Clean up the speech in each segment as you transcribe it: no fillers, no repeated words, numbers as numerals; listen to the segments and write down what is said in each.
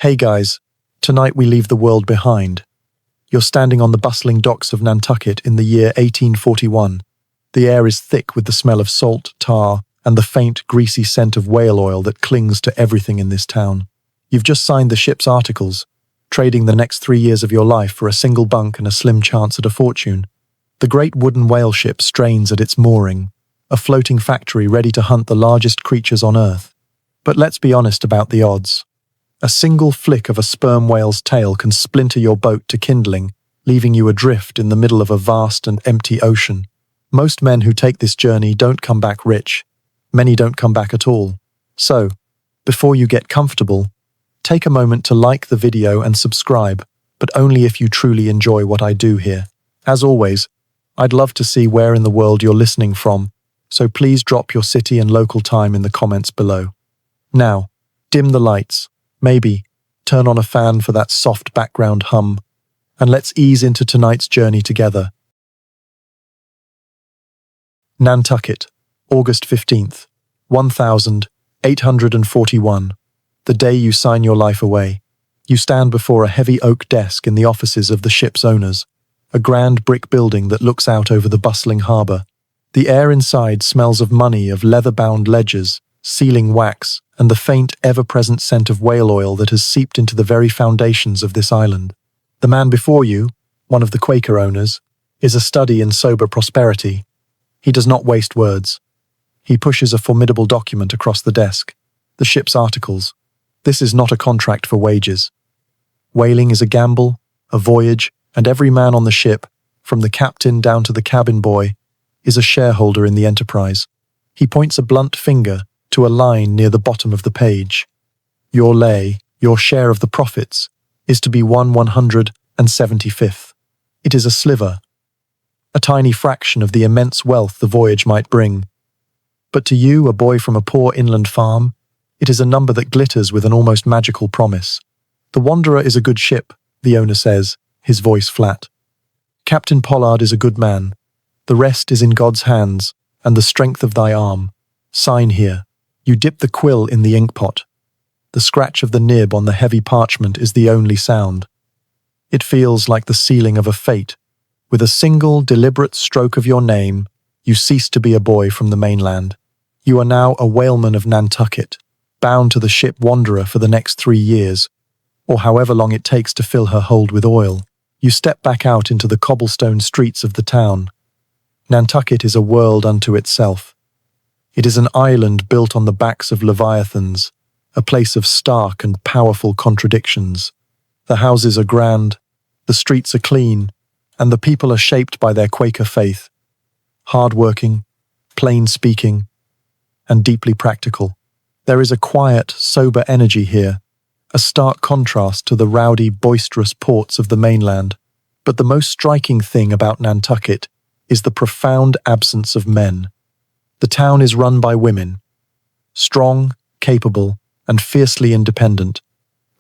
Hey guys, tonight we leave the world behind. You're standing on the bustling docks of Nantucket in the year 1841. The air is thick with the smell of salt, tar, and the faint, greasy scent of whale oil that clings to everything in this town. You've just signed the ship's articles, trading the next 3 years of your life for a single bunk and a slim chance at a fortune. The great wooden whale ship strains at its mooring, a floating factory ready to hunt the largest creatures on Earth. But let's be honest about the odds. A single flick of a sperm whale's tail can splinter your boat to kindling, leaving you adrift in the middle of a vast and empty ocean. Most men who take this journey don't come back rich. Many don't come back at all. So, before you get comfortable, take a moment to like the video and subscribe, but only if you truly enjoy what I do here. As always, I'd love to see where in the world you're listening from, so please drop your city and local time in the comments below. Now, dim the lights. Maybe turn on a fan for that soft background hum, and let's ease into tonight's journey together. Nantucket, August 15th, 1841. The day you sign your life away. You stand before a heavy oak desk in the offices of the ship's owners, a grand brick building that looks out over the bustling harbour. The air inside smells of money, of leather-bound ledgers, sealing wax, and the faint, ever-present scent of whale oil that has seeped into the very foundations of this island. The man before you, one of the Quaker owners, is a study in sober prosperity. He does not waste words. He pushes a formidable document across the desk, the ship's articles. This is not a contract for wages. Whaling is a gamble, a voyage, and every man on the ship, from the captain down to the cabin boy, is a shareholder in the enterprise. He points a blunt finger to a line near the bottom of the page. Your lay, your share of the profits, is to be 1/175th. It is a sliver, a tiny fraction of the immense wealth the voyage might bring. But to you, a boy from a poor inland farm, it is a number that glitters with an almost magical promise. The Wanderer is a good ship, the owner says, his voice flat. Captain Pollard is a good man. The rest is in God's hands, and the strength of thy arm. Sign here. You dip the quill in the inkpot. The scratch of the nib on the heavy parchment is the only sound. It feels like the sealing of a fate. With a single, deliberate stroke of your name, you cease to be a boy from the mainland. You are now a whaleman of Nantucket, bound to the ship Wanderer for the next 3 years, or however long it takes to fill her hold with oil. You step back out into the cobblestone streets of the town. Nantucket is a world unto itself. It is an island built on the backs of leviathans, a place of stark and powerful contradictions. The houses are grand, the streets are clean, and the people are shaped by their Quaker faith. Hard-working, plain-speaking, and deeply practical. There is a quiet, sober energy here, a stark contrast to the rowdy, boisterous ports of the mainland. But the most striking thing about Nantucket is the profound absence of men. The town is run by women, strong, capable, and fiercely independent.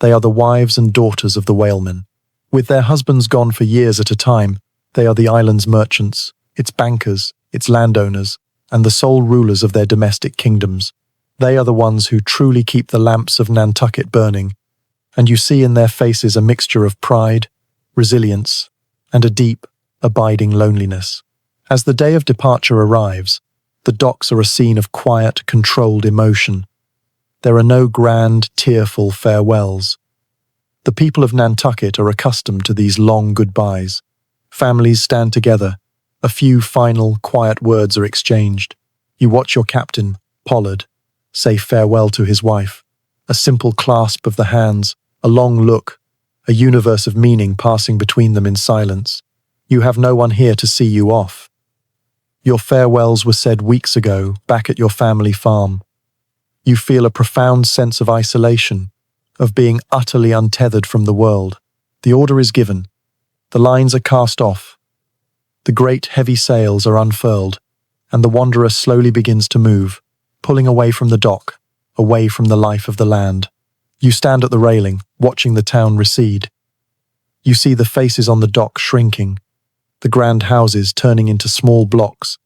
They are the wives and daughters of the whalemen. With their husbands gone for years at a time, they are the island's merchants, its bankers, its landowners, and the sole rulers of their domestic kingdoms. They are the ones who truly keep the lamps of Nantucket burning, and you see in their faces a mixture of pride, resilience, and a deep, abiding loneliness. As the day of departure arrives, the docks are a scene of quiet, controlled emotion. There are no grand, tearful farewells. The people of Nantucket are accustomed to these long goodbyes. Families stand together. A few final, quiet words are exchanged. You watch your captain, Pollard, say farewell to his wife. A simple clasp of the hands, a long look, a universe of meaning passing between them in silence. You have no one here to see you off. Your farewells were said weeks ago, back at your family farm. You feel a profound sense of isolation, of being utterly untethered from the world. The order is given. The lines are cast off. The great heavy sails are unfurled, and the Wanderer slowly begins to move, pulling away from the dock, away from the life of the land. You stand at the railing, watching the town recede. You see the faces on the dock shrinking, the grand houses turning into small blocks,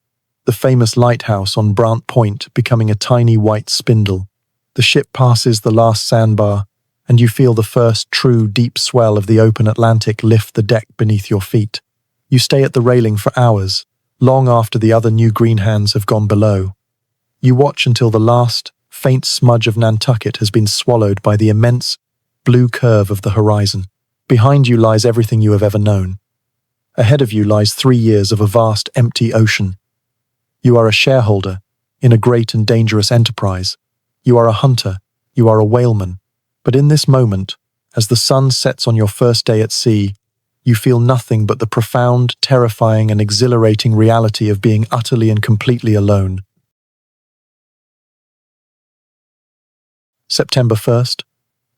the famous lighthouse on Brant Point becoming a tiny white spindle. The ship passes the last sandbar, and you feel the first true deep swell of the open Atlantic lift the deck beneath your feet. You stay at the railing for hours, long after the other new green hands have gone below. You watch until the last, faint smudge of Nantucket has been swallowed by the immense, blue curve of the horizon. Behind you lies everything you have ever known. Ahead of you lies 3 years of a vast, empty ocean. You are a shareholder in a great and dangerous enterprise. You are a hunter. You are a whaleman. But in this moment, as the sun sets on your first day at sea, you feel nothing but the profound, terrifying, and exhilarating reality of being utterly and completely alone. September 1st,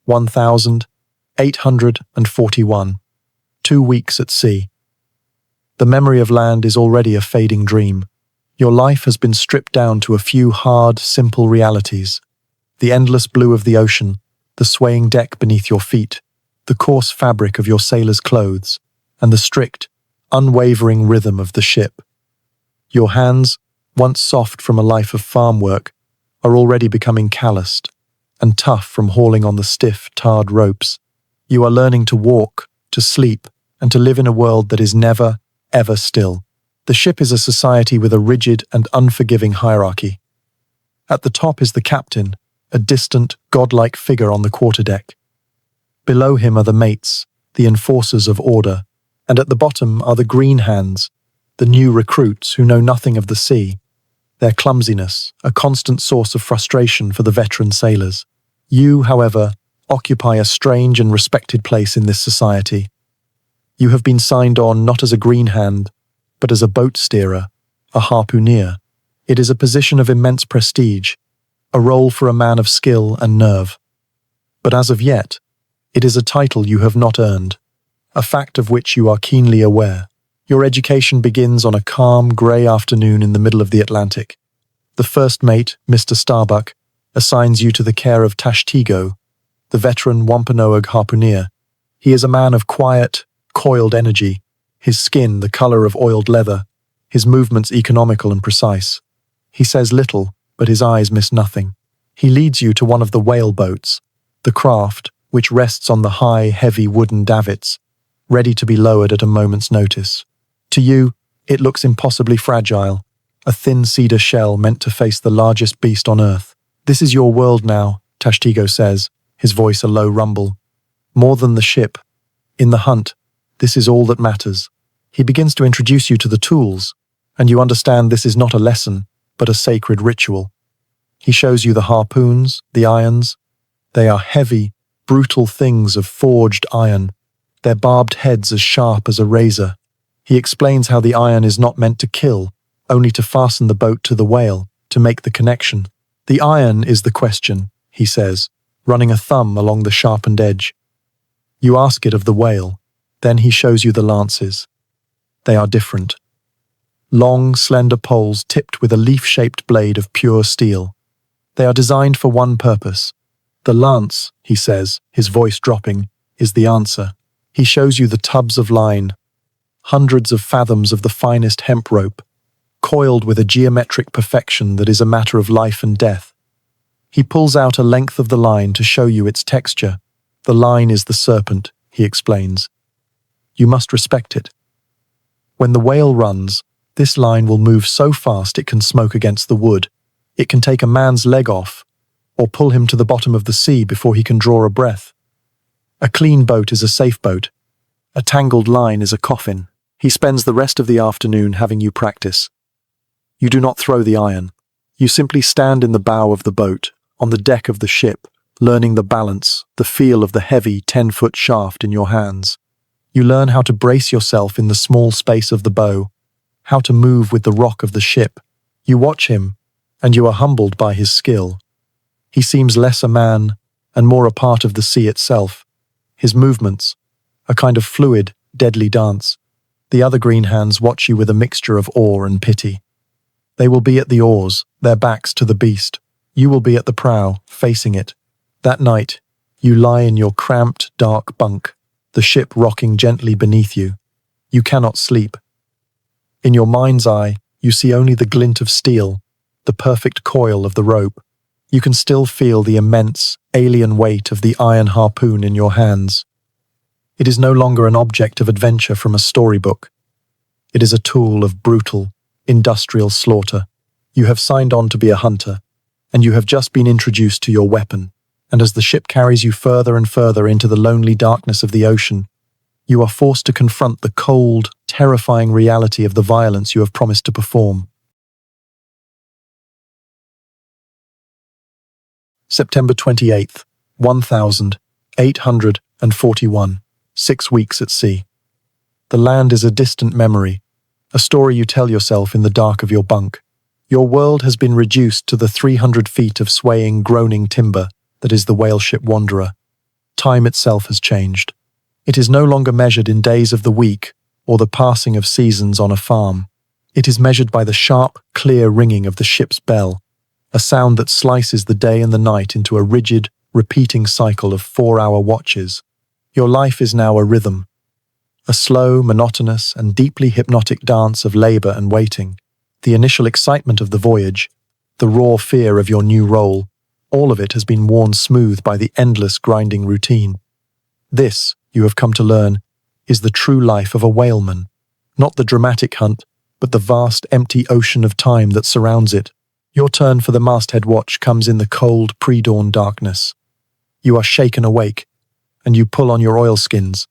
1841. 2 weeks at sea. The memory of land is already a fading dream. Your life has been stripped down to a few hard, simple realities. The endless blue of the ocean, the swaying deck beneath your feet, the coarse fabric of your sailor's clothes, and the strict, unwavering rhythm of the ship. Your hands, once soft from a life of farm work, are already becoming calloused and tough from hauling on the stiff, tarred ropes. You are learning to walk, to sleep, and to live in a world that is never, ever still. The ship is a society with a rigid and unforgiving hierarchy. At the top is the captain, a distant, godlike figure on the quarterdeck. Below him are the mates, the enforcers of order, and at the bottom are the green hands, the new recruits who know nothing of the sea. Their clumsiness, a constant source of frustration for the veteran sailors. You, however, occupy a strange and respected place in this society. You have been signed on not as a green hand, but as a boat steerer, a harpooneer. It is a position of immense prestige, a role for a man of skill and nerve. But as of yet, it is a title you have not earned, a fact of which you are keenly aware. Your education begins on a calm, grey afternoon in the middle of the Atlantic. The first mate, Mr. Starbuck, assigns you to the care of Tashtigo, the veteran Wampanoag harpooneer. He is a man of quiet, coiled energy, his skin the colour of oiled leather, his movements economical and precise. He says little, but his eyes miss nothing. He leads you to one of the whale boats, the craft which rests on the high, heavy wooden davits, ready to be lowered at a moment's notice. To you, it looks impossibly fragile, a thin cedar shell meant to face the largest beast on earth. This is your world now, Tashtigo says, his voice a low rumble. More than the ship. In the hunt, this is all that matters. He begins to introduce you to the tools, and you understand this is not a lesson, but a sacred ritual. He shows you the harpoons, the irons. They are heavy, brutal things of forged iron, their barbed heads as sharp as a razor. He explains how the iron is not meant to kill, only to fasten the boat to the whale, to make the connection. The iron is the question, he says, running a thumb along the sharpened edge. You ask it of the whale, then he shows you the lances. They are different. Long, slender poles tipped with a leaf-shaped blade of pure steel. They are designed for one purpose. The lance, he says, his voice dropping, is the answer. He shows you the tubs of line, hundreds of fathoms of the finest hemp rope, coiled with a geometric perfection that is a matter of life and death. He pulls out a length of the line to show you its texture. The line is the serpent, he explains. You must respect it. When the whale runs, this line will move so fast it can smoke against the wood. It can take a man's leg off, or pull him to the bottom of the sea before he can draw a breath. A clean boat is a safe boat. A tangled line is a coffin. He spends the rest of the afternoon having you practice. You do not throw the iron. You simply stand in the bow of the boat, on the deck of the ship, learning the balance, the feel of the heavy 10-foot shaft in your hands. You learn how to brace yourself in the small space of the bow, how to move with the rock of the ship. You watch him, and you are humbled by his skill. He seems less a man and more a part of the sea itself. His movements, a kind of fluid, deadly dance. The other green hands watch you with a mixture of awe and pity. They will be at the oars, their backs to the beast. You will be at the prow, facing it. That night, you lie in your cramped, dark bunk, the ship rocking gently beneath you. You cannot sleep. In your mind's eye, you see only the glint of steel, the perfect coil of the rope. You can still feel the immense, alien weight of the iron harpoon in your hands. It is no longer an object of adventure from a storybook. It is a tool of brutal, industrial slaughter. You have signed on to be a hunter, and you have just been introduced to your weapon. And as the ship carries you further and further into the lonely darkness of the ocean, you are forced to confront the cold, terrifying reality of the violence you have promised to perform. September 28th, 1841, 6 weeks at sea. The land is a distant memory, a story you tell yourself in the dark of your bunk. Your world has been reduced to the 300 feet of swaying, groaning timber that is the whaleship Wanderer. Time itself has changed. It is no longer measured in days of the week or the passing of seasons on a farm. It is measured by the sharp, clear ringing of the ship's bell, a sound that slices the day and the night into a rigid, repeating cycle of 4-hour watches. Your life is now a rhythm, a slow, monotonous, and deeply hypnotic dance of labor and waiting. The initial excitement of the voyage, the raw fear of your new role, all of it has been worn smooth by the endless grinding routine. This, you have come to learn, is the true life of a whaleman, not the dramatic hunt, but the vast, empty ocean of time that surrounds it. Your turn for the masthead watch comes in the cold, pre-dawn darkness. You are shaken awake, and you pull on your oilskins,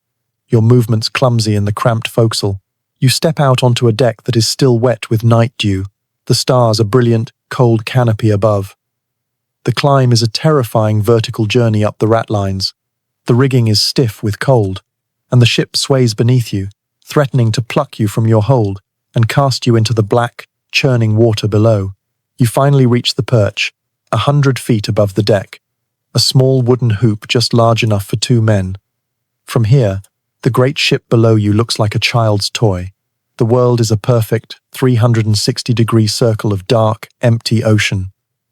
your movements clumsy in the cramped forecastle. You step out onto a deck that is still wet with night dew, the stars a brilliant, cold canopy above. The climb is a terrifying vertical journey up the ratlines. The rigging is stiff with cold, and the ship sways beneath you, threatening to pluck you from your hold and cast you into the black, churning water below. You finally reach the perch, 100 feet above the deck, a small wooden hoop just large enough for 2 men. From here, the great ship below you looks like a child's toy. The world is a perfect 360-degree circle of dark, empty ocean,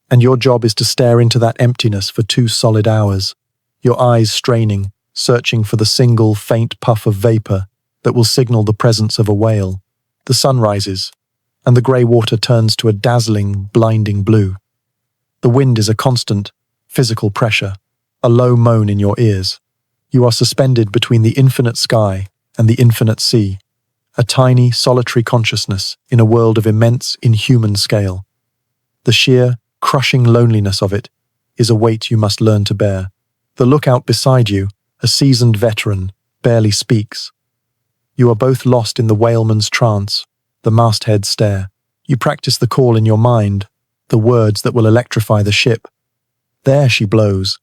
and your job is to stare into that emptiness for 2 solid hours, your eyes straining, searching for the single, faint puff of vapor that will signal the presence of a whale. The sun rises, and the grey water turns to a dazzling, blinding blue. The wind is a constant, physical pressure, a low moan in your ears. You are suspended between the infinite sky and the infinite sea, a tiny, solitary consciousness in a world of immense, inhuman scale. The sheer, crushing loneliness of it is a weight you must learn to bear. The lookout beside you, a seasoned veteran, barely speaks. You are both lost in the whaleman's trance, the masthead stare. You practice the call in your mind, the words that will electrify the ship. There she blows.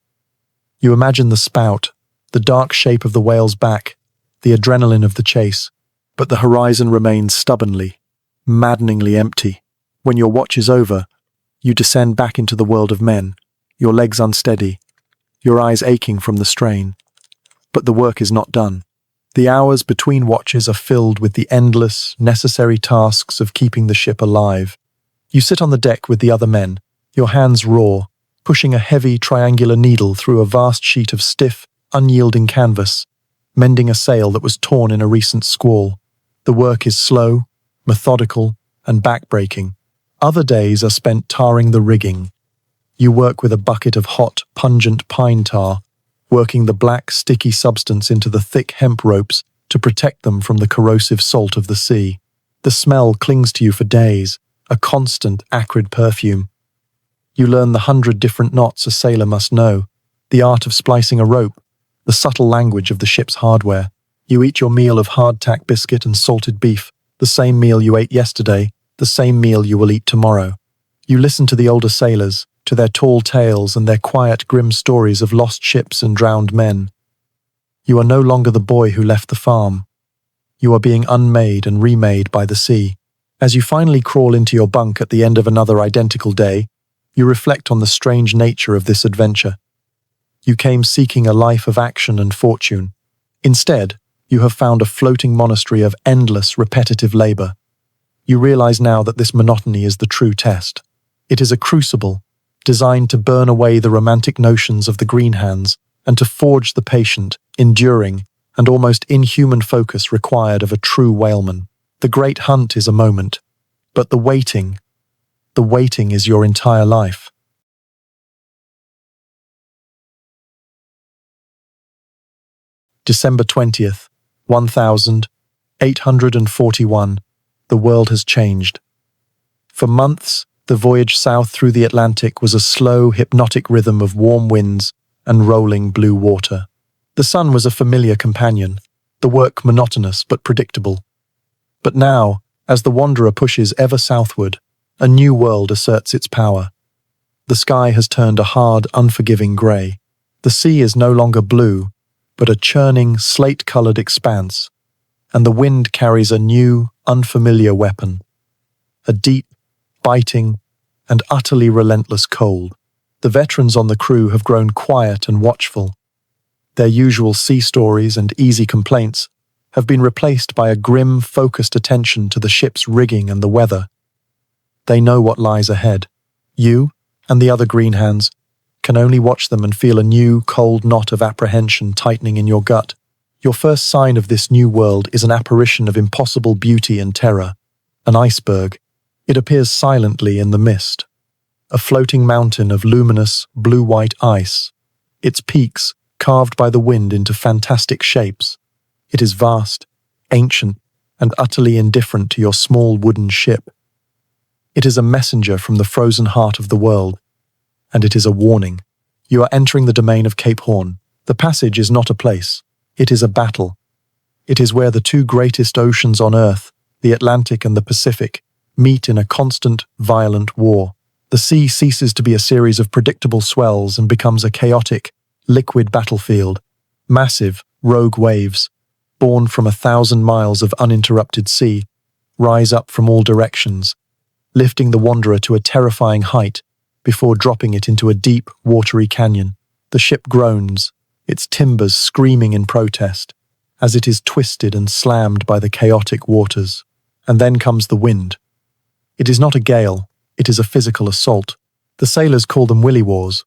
You imagine the spout, the dark shape of the whale's back, the adrenaline of the chase, but the horizon remains stubbornly, maddeningly empty. When your watch is over, you descend back into the world of men, your legs unsteady, your eyes aching from the strain. But the work is not done. The hours between watches are filled with the endless, necessary tasks of keeping the ship alive. You sit on the deck with the other men, your hands raw, pushing a heavy triangular needle through a vast sheet of stiff, unyielding canvas, mending a sail that was torn in a recent squall. The work is slow, methodical, and back-breaking. Other days are spent tarring the rigging. You work with a bucket of hot, pungent pine tar, working the black, sticky substance into the thick hemp ropes to protect them from the corrosive salt of the sea. The smell clings to you for days, a constant, acrid perfume. You learn the 100 different knots a sailor must know, the art of splicing a rope, the subtle language of the ship's hardware. You eat your meal of hardtack biscuit and salted beef, the same meal you ate yesterday, the same meal you will eat tomorrow. You listen to the older sailors, to their tall tales and their quiet, grim stories of lost ships and drowned men. You are no longer the boy who left the farm. You are being unmade and remade by the sea. As you finally crawl into your bunk at the end of another identical day, you reflect on the strange nature of this adventure. You came seeking a life of action and fortune. Instead, you have found a floating monastery of endless, repetitive labor. You realize now that this monotony is the true test. It is a crucible, designed to burn away the romantic notions of the green hands and to forge the patient, enduring, and almost inhuman focus required of a true whaleman. The great hunt is a moment, but the waiting is your entire life. December 20th, 1841. The world has changed. For months, the voyage south through the Atlantic was a slow, hypnotic rhythm of warm winds and rolling blue water. The sun was a familiar companion, the work monotonous but predictable. But now, as the wanderer pushes ever southward, a new world asserts its power. The sky has turned a hard, unforgiving grey. The sea is no longer blue, but a churning, slate-coloured expanse, and the wind carries a new, unfamiliar weapon. A deep, biting, and utterly relentless cold. The veterans on the crew have grown quiet and watchful. Their usual sea stories and easy complaints have been replaced by a grim, focused attention to the ship's rigging and the weather. They know what lies ahead. You, and the other green hands, can only watch them and feel a new, cold knot of apprehension tightening in your gut. Your first sign of this new world is an apparition of impossible beauty and terror. An iceberg. It appears silently in the mist. A floating mountain of luminous, blue-white ice. Its peaks carved by the wind into fantastic shapes. It is vast, ancient, and utterly indifferent to your small wooden ship. It is a messenger from the frozen heart of the world, and it is a warning. You are entering the domain of Cape Horn. The passage is not a place. It is a battle. It is where the two greatest oceans on Earth, the Atlantic and the Pacific, meet in a constant, violent war. The sea ceases to be a series of predictable swells and becomes a chaotic, liquid battlefield. Massive, rogue waves, born from 1,000 miles of uninterrupted sea, rise up from all directions, lifting the wanderer to a terrifying height before dropping it into a deep, watery canyon. The ship groans, its timbers screaming in protest, as it is twisted and slammed by the chaotic waters. And then comes the wind. It is not a gale, it is a physical assault. The sailors call them willy-waws,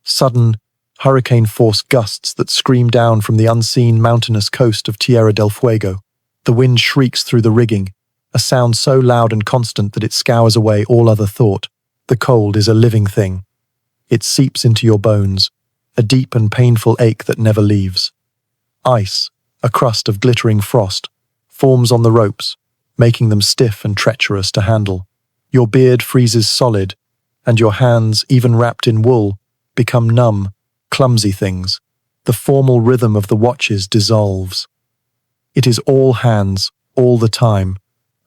sudden, hurricane-force gusts that scream down from the unseen mountainous coast of Tierra del Fuego. The wind shrieks through the rigging, a sound so loud and constant that it scours away all other thought. The cold is a living thing. It seeps into your bones, a deep and painful ache that never leaves. Ice, a crust of glittering frost, forms on the ropes, making them stiff and treacherous to handle. Your beard freezes solid, and your hands, even wrapped in wool, become numb, clumsy things. The formal rhythm of the watches dissolves. It is all hands, all the time,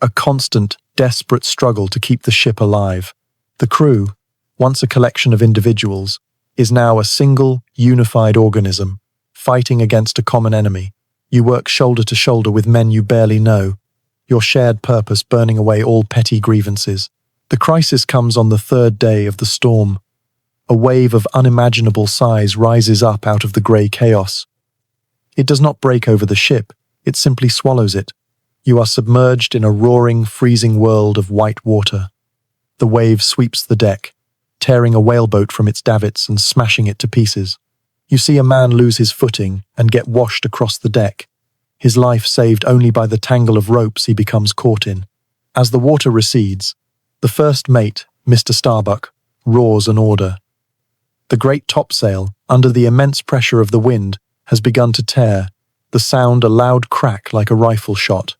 a constant, desperate struggle to keep the ship alive. The crew, once a collection of individuals, is now a single, unified organism, fighting against a common enemy. You work shoulder to shoulder with men you barely know, your shared purpose burning away all petty grievances. The crisis comes on the third day of the storm. A wave of unimaginable size rises up out of the grey chaos. It does not break over the ship, it simply swallows it. You are submerged in a roaring, freezing world of white water. The wave sweeps the deck, tearing a whaleboat from its davits and smashing it to pieces. You see a man lose his footing and get washed across the deck, his life saved only by the tangle of ropes he becomes caught in. As the water recedes, the first mate, Mr. Starbuck, roars an order. The great topsail, under the immense pressure of the wind, has begun to tear, the sound a loud crack like a rifle shot.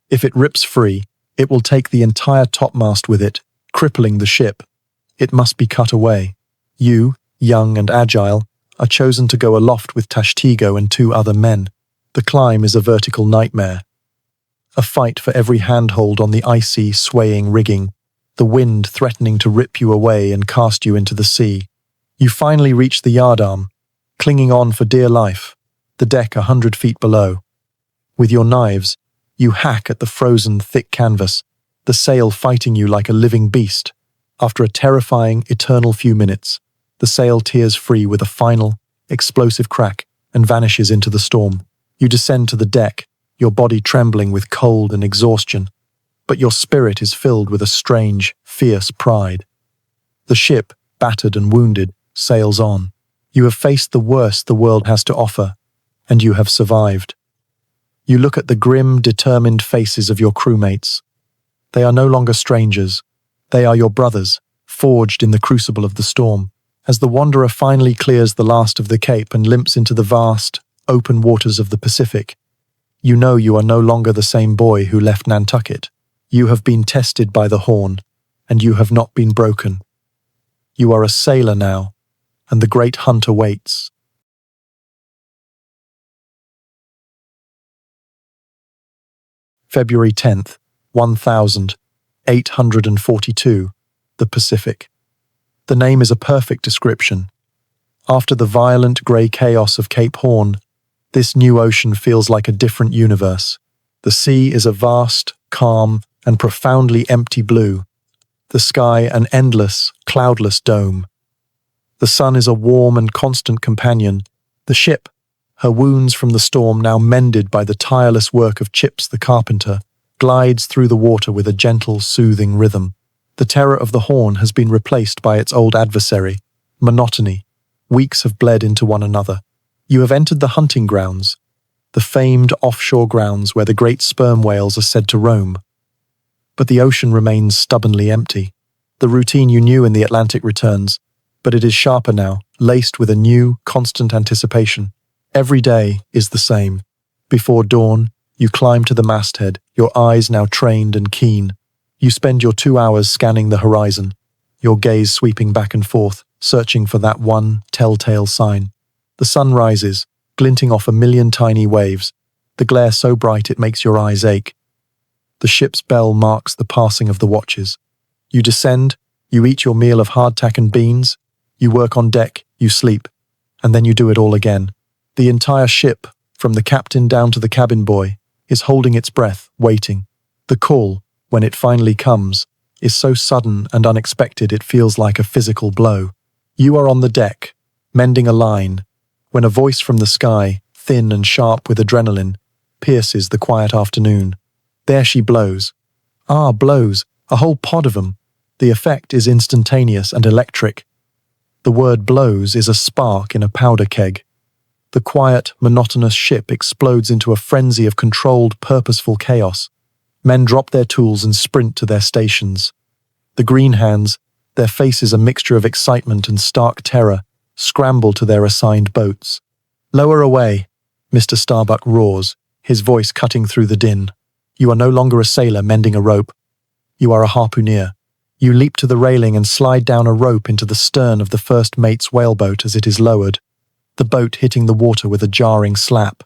If it rips free, it will take the entire topmast with it, crippling the ship. It must be cut away. You, young and agile, are chosen to go aloft with Tashtigo and 2 other men. The climb is a vertical nightmare. A fight for every handhold on the icy, swaying rigging, the wind threatening to rip you away and cast you into the sea. You finally reach the yardarm, clinging on for dear life, the deck 100 feet below. With your knives, you hack at the frozen, thick canvas, the sail fighting you like a living beast. After a terrifying, eternal few minutes, the sail tears free with a final, explosive crack and vanishes into the storm. You descend to the deck, your body trembling with cold and exhaustion, but your spirit is filled with a strange, fierce pride. The ship, battered and wounded, sails on. You have faced the worst the world has to offer, and you have survived. You look at the grim, determined faces of your crewmates. They are no longer strangers. They are your brothers, forged in the crucible of the storm. As the wanderer finally clears the last of the cape and limps into the vast, open waters of the Pacific. You know you are no longer the same boy who left Nantucket. You have been tested by the horn, and you have not been broken. You are a sailor now, and the great hunt awaits. February 10th, 1842, the Pacific. The name is a perfect description. After the violent grey chaos of Cape Horn, this new ocean feels like a different universe. The sea is a vast, calm, and profoundly empty blue. The sky an endless, cloudless dome. The sun is a warm and constant companion. The ship, her wounds from the storm now mended by the tireless work of Chips the carpenter, glides through the water with a gentle, soothing rhythm. The terror of the horn has been replaced by its old adversary, monotony. Weeks have bled into one another. You have entered the hunting grounds, the famed offshore grounds where the great sperm whales are said to roam. But the ocean remains stubbornly empty. The routine you knew in the Atlantic returns, but it is sharper now, laced with a new, constant anticipation. Every day is the same. Before dawn, you climb to the masthead, your eyes now trained and keen. You spend your 2 hours scanning the horizon, your gaze sweeping back and forth, searching for that one telltale sign. The sun rises, glinting off a million tiny waves, the glare so bright it makes your eyes ache. The ship's bell marks the passing of the watches. You descend, you eat your meal of hardtack and beans, you work on deck, you sleep, and then you do it all again. The entire ship, from the captain down to the cabin boy, is holding its breath, waiting. The call, when it finally comes, is so sudden and unexpected it feels like a physical blow. You are on the deck, mending a line, when a voice from the sky, thin and sharp with adrenaline, pierces the quiet afternoon. There she blows. Ah, blows, a whole pod of them. The effect is instantaneous and electric. The word blows is a spark in a powder keg. The quiet, monotonous ship explodes into a frenzy of controlled, purposeful chaos. Men drop their tools and sprint to their stations. The green hands, their faces a mixture of excitement and stark terror, scramble to their assigned boats. Lower away, Mr. Starbuck roars, his voice cutting through the din. You are no longer a sailor mending a rope. You are a harpooneer. You leap to the railing and slide down a rope into the stern of the first mate's whaleboat as it is lowered, the boat hitting the water with a jarring slap.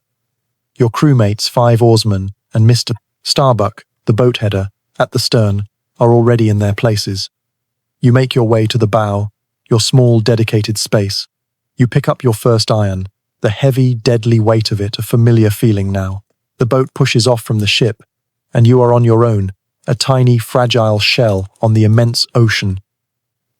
Your crewmates, 5 oarsmen, and Mr. Starbuck, the boat header, at the stern, are already in their places. You make your way to the bow, your small, dedicated space. You pick up your first iron, the heavy, deadly weight of it a familiar feeling now. The boat pushes off from the ship, and you are on your own, a tiny, fragile shell on the immense ocean.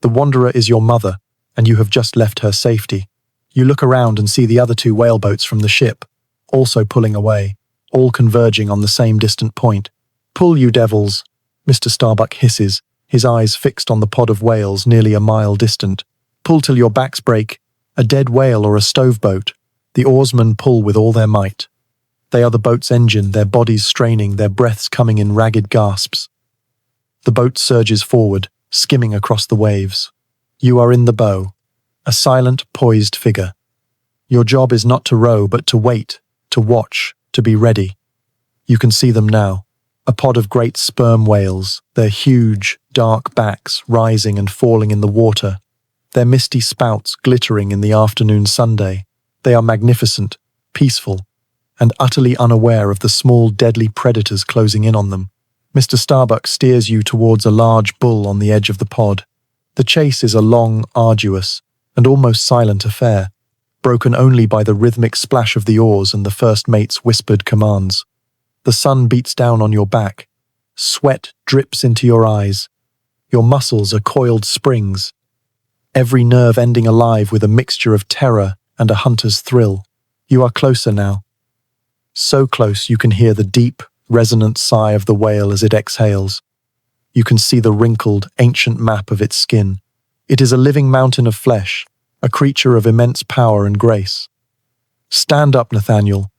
The wanderer is your mother, and you have just left her safety. You look around and see the other 2 whaleboats from the ship, also pulling away, all converging on the same distant point. Pull, you devils, Mr. Starbuck hisses, his eyes fixed on the pod of whales nearly a mile distant. Pull till your backs break, a dead whale or a stoveboat. The oarsmen pull with all their might. They are the boat's engine, their bodies straining, their breaths coming in ragged gasps. The boat surges forward, skimming across the waves. You are in the bow, a silent, poised figure. Your job is not to row, but to wait, to watch, to be ready. You can see them now, a pod of great sperm whales, their huge, dark backs rising and falling in the water, their misty spouts glittering in the afternoon sunday. They are magnificent, peaceful, and utterly unaware of the small, deadly predators closing in on them. Mr. Starbuck steers you towards a large bull on the edge of the pod. The chase is a long, arduous, and almost silent affair, broken only by the rhythmic splash of the oars and the first mate's whispered commands. The sun beats down on your back. Sweat drips into your eyes. Your muscles are coiled springs, every nerve ending alive with a mixture of terror and a hunter's thrill. You are closer now. So close you can hear the deep, resonant sigh of the whale as it exhales. You can see the wrinkled, ancient map of its skin. It is a living mountain of flesh, a creature of immense power and grace. Stand up, Nathaniel,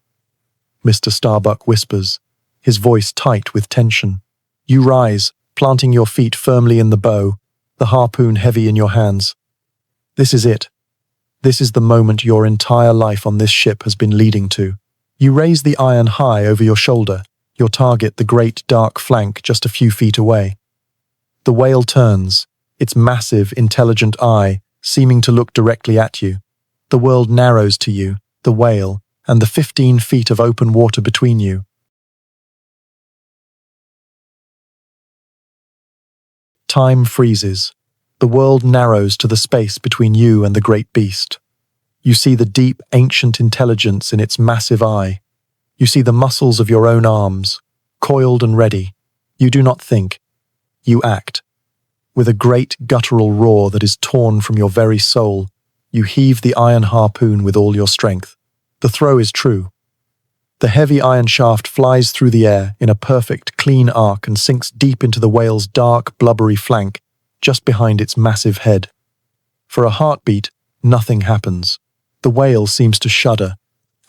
Mr. Starbuck whispers, his voice tight with tension. You rise, planting your feet firmly in the bow, the harpoon heavy in your hands. This is it. This is the moment your entire life on this ship has been leading to. You raise the iron high over your shoulder, your target the great dark flank just a few feet away. The whale turns, its massive, intelligent eye seeming to look directly at you. The world narrows to you, the whale, and the 15 feet of open water between you. Time freezes. The world narrows to the space between you and the great beast. You see the deep, ancient intelligence in its massive eye. You see the muscles of your own arms, coiled and ready. You do not think. You act. With a great guttural roar that is torn from your very soul, you heave the iron harpoon with all your strength. The throw is true. The heavy iron shaft flies through the air in a perfect, clean arc and sinks deep into the whale's dark, blubbery flank, just behind its massive head. For a heartbeat, nothing happens. The whale seems to shudder,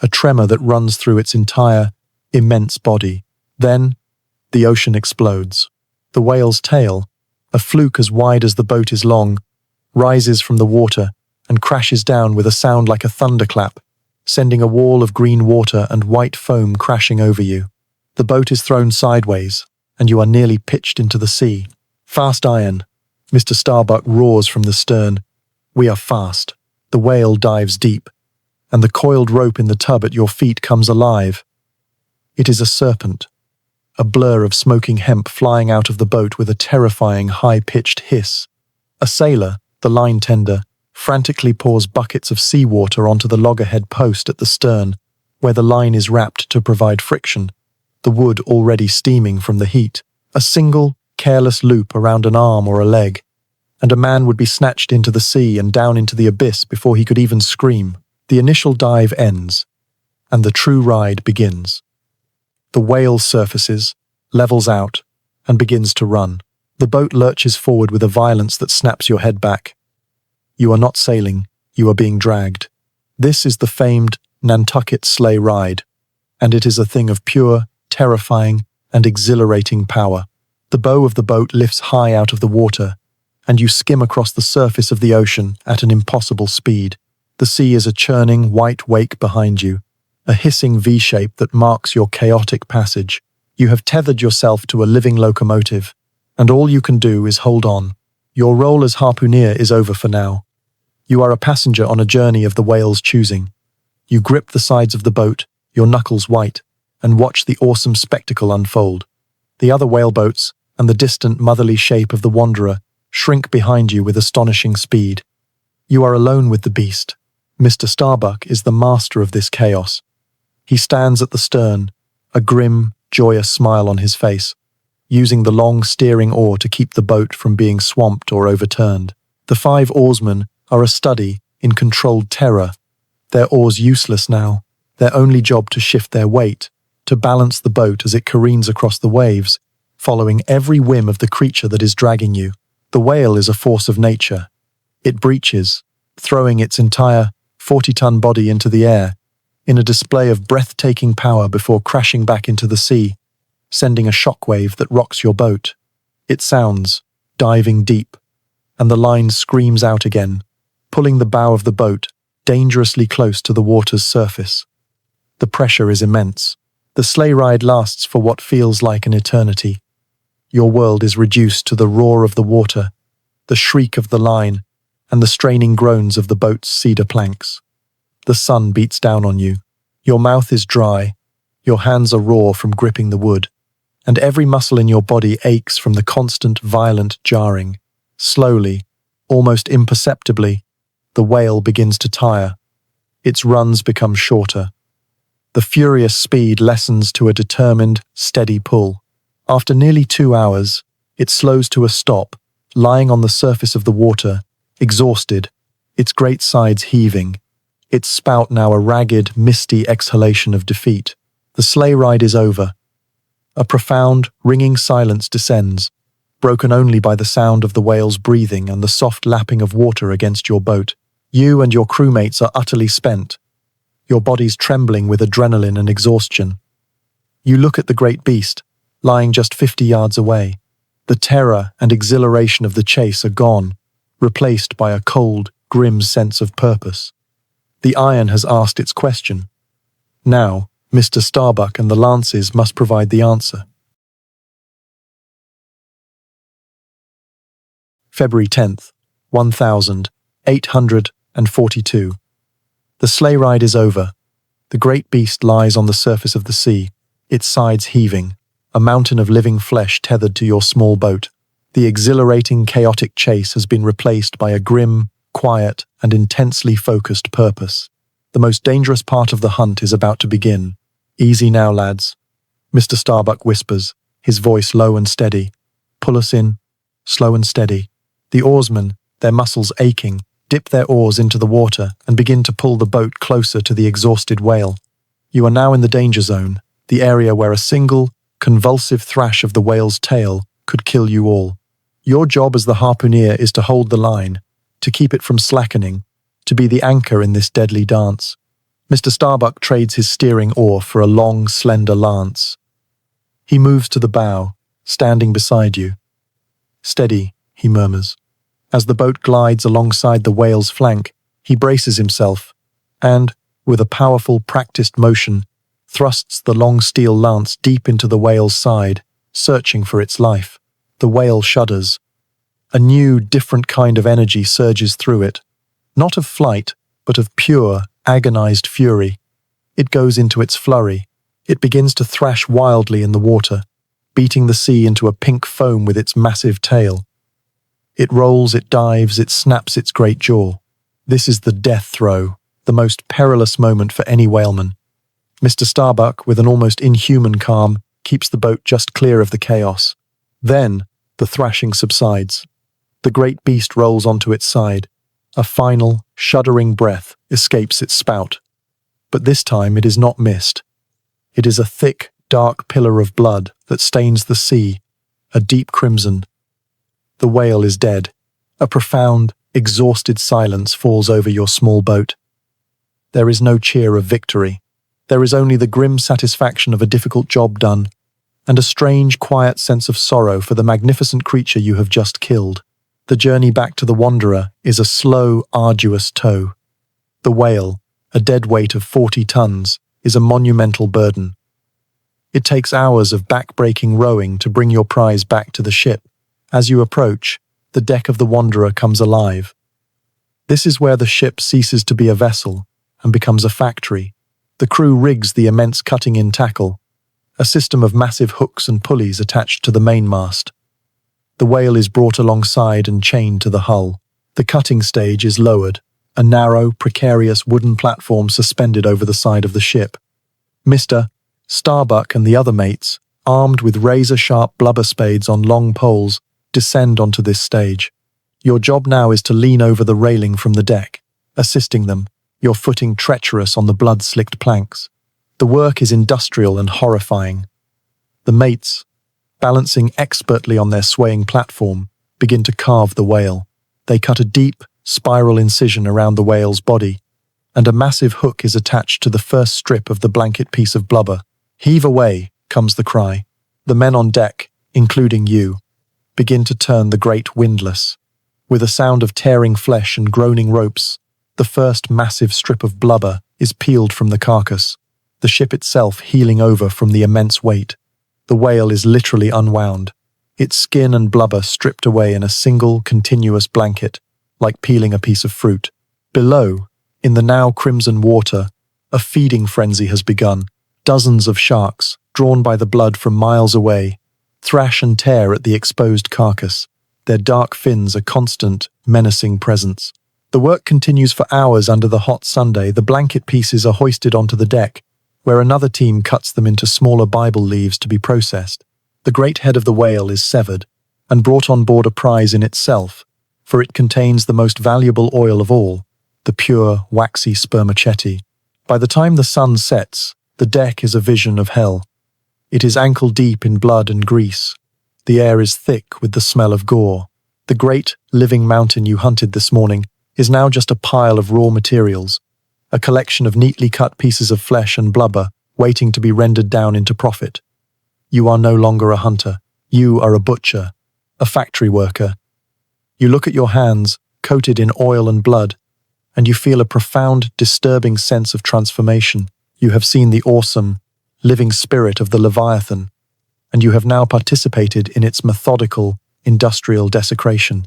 a tremor that runs through its entire, immense body. Then, the ocean explodes. The whale's tail, a fluke as wide as the boat is long, rises from the water and crashes down with a sound like a thunderclap, sending a wall of green water and white foam crashing over you. The boat is thrown sideways, and you are nearly pitched into the sea. Fast iron. Mr. Starbuck roars from the stern. We are fast. The whale dives deep, and the coiled rope in the tub at your feet comes alive. It is a serpent, a blur of smoking hemp flying out of the boat with a terrifying high-pitched hiss. A sailor, the line tender, frantically pours buckets of seawater onto the loggerhead post at the stern, where the line is wrapped to provide friction, the wood already steaming from the heat. A single, careless loop around an arm or a leg, and a man would be snatched into the sea and down into the abyss before he could even scream. The initial dive ends, and the true ride begins. The whale surfaces, levels out, and begins to run. The boat lurches forward with a violence that snaps your head back. You are not sailing, you are being dragged. This is the famed Nantucket sleigh ride, and it is a thing of pure, terrifying, and exhilarating power. The bow of the boat lifts high out of the water, and you skim across the surface of the ocean at an impossible speed. The sea is a churning white wake behind you, a hissing V-shape that marks your chaotic passage. You have tethered yourself to a living locomotive, and all you can do is hold on. Your role as harpooneer is over for now. You are a passenger on a journey of the whale's choosing. You grip the sides of the boat, your knuckles white, and watch the awesome spectacle unfold. The other whaleboats and the distant motherly shape of the wanderer shrink behind you with astonishing speed. You are alone with the beast. Mr. Starbuck is the master of this chaos. He stands at the stern, a grim, joyous smile on his face, using the long steering oar to keep the boat from being swamped or overturned. The 5 oarsmen are a study in controlled terror, their oars useless now, their only job to shift their weight, to balance the boat as it careens across the waves, following every whim of the creature that is dragging you. The whale is a force of nature. It breaches, throwing its entire 40-ton body into the air, in a display of breathtaking power before crashing back into the sea, sending a shockwave that rocks your boat. It sounds, diving deep, and the line screams out again, pulling the bow of the boat dangerously close to the water's surface. The pressure is immense. The sleigh ride lasts for what feels like an eternity. Your world is reduced to the roar of the water, the shriek of the line, and the straining groans of the boat's cedar planks. The sun beats down on you. Your mouth is dry, your hands are raw from gripping the wood, and every muscle in your body aches from the constant, violent jarring. Slowly, almost imperceptibly, the whale begins to tire. Its runs become shorter. The furious speed lessens to a determined, steady pull. After nearly 2 hours, it slows to a stop, lying on the surface of the water, exhausted, its great sides heaving, its spout now a ragged, misty exhalation of defeat. The sleigh ride is over. A profound, ringing silence descends, broken only by the sound of the whale's breathing and the soft lapping of water against your boat. You and your crewmates are utterly spent, your bodies trembling with adrenaline and exhaustion. You look at the great beast, lying just 50 yards away. The terror and exhilaration of the chase are gone, replaced by a cold, grim sense of purpose. The iron has asked its question. Now, Mr. Starbuck and the lances must provide the answer. February 10th, 1842. The sleigh ride is over. The great beast lies on the surface of the sea, its sides heaving, a mountain of living flesh tethered to your small boat. The exhilarating, chaotic chase has been replaced by a grim, quiet, and intensely focused purpose. The most dangerous part of the hunt is about to begin. Easy now, lads, Mr. Starbuck whispers, his voice low and steady. Pull us in, slow and steady. The oarsmen, their muscles aching, dip their oars into the water and begin to pull the boat closer to the exhausted whale. You are now in the danger zone, the area where a single, convulsive thrash of the whale's tail could kill you all. Your job as the harpooneer is to hold the line, to keep it from slackening, to be the anchor in this deadly dance. Mr. Starbuck trades his steering oar for a long, slender lance. He moves to the bow, standing beside you. Steady, he murmurs. As the boat glides alongside the whale's flank, he braces himself and, with a powerful, practiced motion, thrusts the long steel lance deep into the whale's side, searching for its life. The whale shudders. A new, different kind of energy surges through it, not of flight, but of pure, agonized fury. It goes into its flurry. It begins to thrash wildly in the water, beating the sea into a pink foam with its massive tail. It rolls, it dives, it snaps its great jaw. This is the death throw, the most perilous moment for any whaleman. Mr. Starbuck, with an almost inhuman calm, keeps the boat just clear of the chaos. Then, the thrashing subsides. The great beast rolls onto its side. A final, shuddering breath escapes its spout. But this time it is not mist. It is a thick, dark pillar of blood that stains the sea, a deep crimson. The whale is dead. A profound, exhausted silence falls over your small boat. There is no cheer of victory. There is only the grim satisfaction of a difficult job done, and a strange, quiet sense of sorrow for the magnificent creature you have just killed. The journey back to the wanderer is a slow, arduous tow. The whale, a dead weight of 40 tons, is a monumental burden. It takes hours of back-breaking rowing to bring your prize back to the ship. As you approach, the deck of the wanderer comes alive. This is where the ship ceases to be a vessel and becomes a factory. The crew rigs the immense cutting-in tackle, a system of massive hooks and pulleys attached to the mainmast. The whale is brought alongside and chained to the hull. The cutting stage is lowered, a narrow, precarious wooden platform suspended over the side of the ship. Mr. Starbuck and the other mates, armed with razor-sharp blubber spades on long poles, descend onto this stage. Your job now is to lean over the railing from the deck, assisting them, your footing treacherous on the blood-slicked planks. The work is industrial and horrifying. The mates, balancing expertly on their swaying platform, begin to carve the whale. They cut a deep, spiral incision around the whale's body, and a massive hook is attached to the first strip of the blanket piece of blubber. Heave away, comes the cry. The men on deck, including you, begin to turn the great windlass. With a sound of tearing flesh and groaning ropes, the first massive strip of blubber is peeled from the carcass, the ship itself heeling over from the immense weight. The whale is literally unwound, its skin and blubber stripped away in a single, continuous blanket, like peeling a piece of fruit. Below, in the now crimson water, a feeding frenzy has begun. Dozens of sharks, drawn by the blood from miles away, thrash and tear at the exposed carcass, their dark fins a constant, menacing presence. The work continues for hours under the hot Sunday. The blanket pieces are hoisted onto the deck, where another team cuts them into smaller Bible leaves to be processed. The great head of the whale is severed and brought on board a prize in itself, for it contains the most valuable oil of all, the pure, waxy spermaceti. By the time the sun sets, the deck is a vision of hell. It is ankle-deep in blood and grease. The air is thick with the smell of gore. The great, living mountain you hunted this morning is now just a pile of raw materials, a collection of neatly cut pieces of flesh and blubber waiting to be rendered down into profit. You are no longer a hunter. You are a butcher, a factory worker. You look at your hands, coated in oil and blood, and you feel a profound, disturbing sense of transformation. You have seen the awesome, living spirit of the Leviathan, and you have now participated in its methodical, industrial desecration.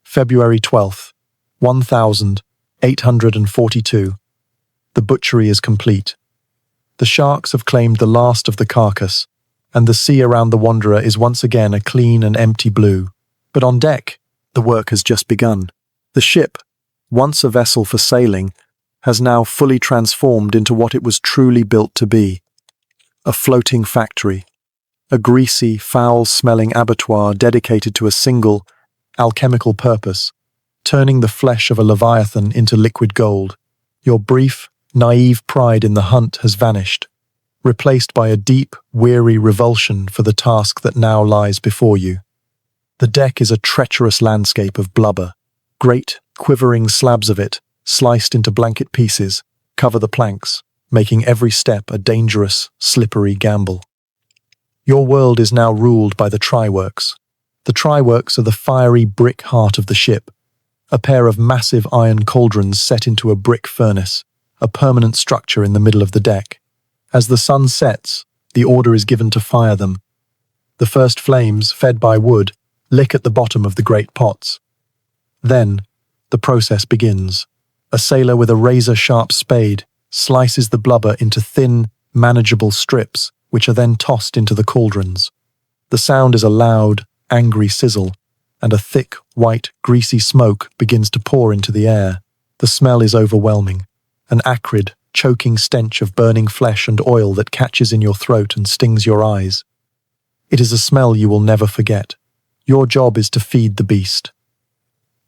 February 12th, 1842. The butchery is complete. The sharks have claimed the last of the carcass, and the sea around the Wanderer is once again a clean and empty blue. But on deck, the work has just begun. The ship, once a vessel for sailing, has now fully transformed into what it was truly built to be: a floating factory, a greasy, foul-smelling abattoir dedicated to a single, alchemical purpose: turning the flesh of a Leviathan into liquid gold. Your brief, naive pride in the hunt has vanished, replaced by a deep, weary revulsion for the task that now lies before you. The deck is a treacherous landscape of blubber. Great, quivering slabs of it, sliced into blanket pieces, cover the planks, making every step a dangerous, slippery gamble. Your world is now ruled by the tryworks. The tryworks are the fiery brick heart of the ship, a pair of massive iron cauldrons set into a brick furnace, a permanent structure in the middle of the deck. As the sun sets, the order is given to fire them. The first flames, fed by wood, lick at the bottom of the great pots. Then, the process begins. A sailor with a razor-sharp spade slices the blubber into thin, manageable strips, which are then tossed into the cauldrons. The sound is a loud, angry sizzle, and a thick, white, greasy smoke begins to pour into the air. The smell is overwhelming, an acrid, choking stench of burning flesh and oil that catches in your throat and stings your eyes. It is a smell you will never forget. Your job is to feed the beast.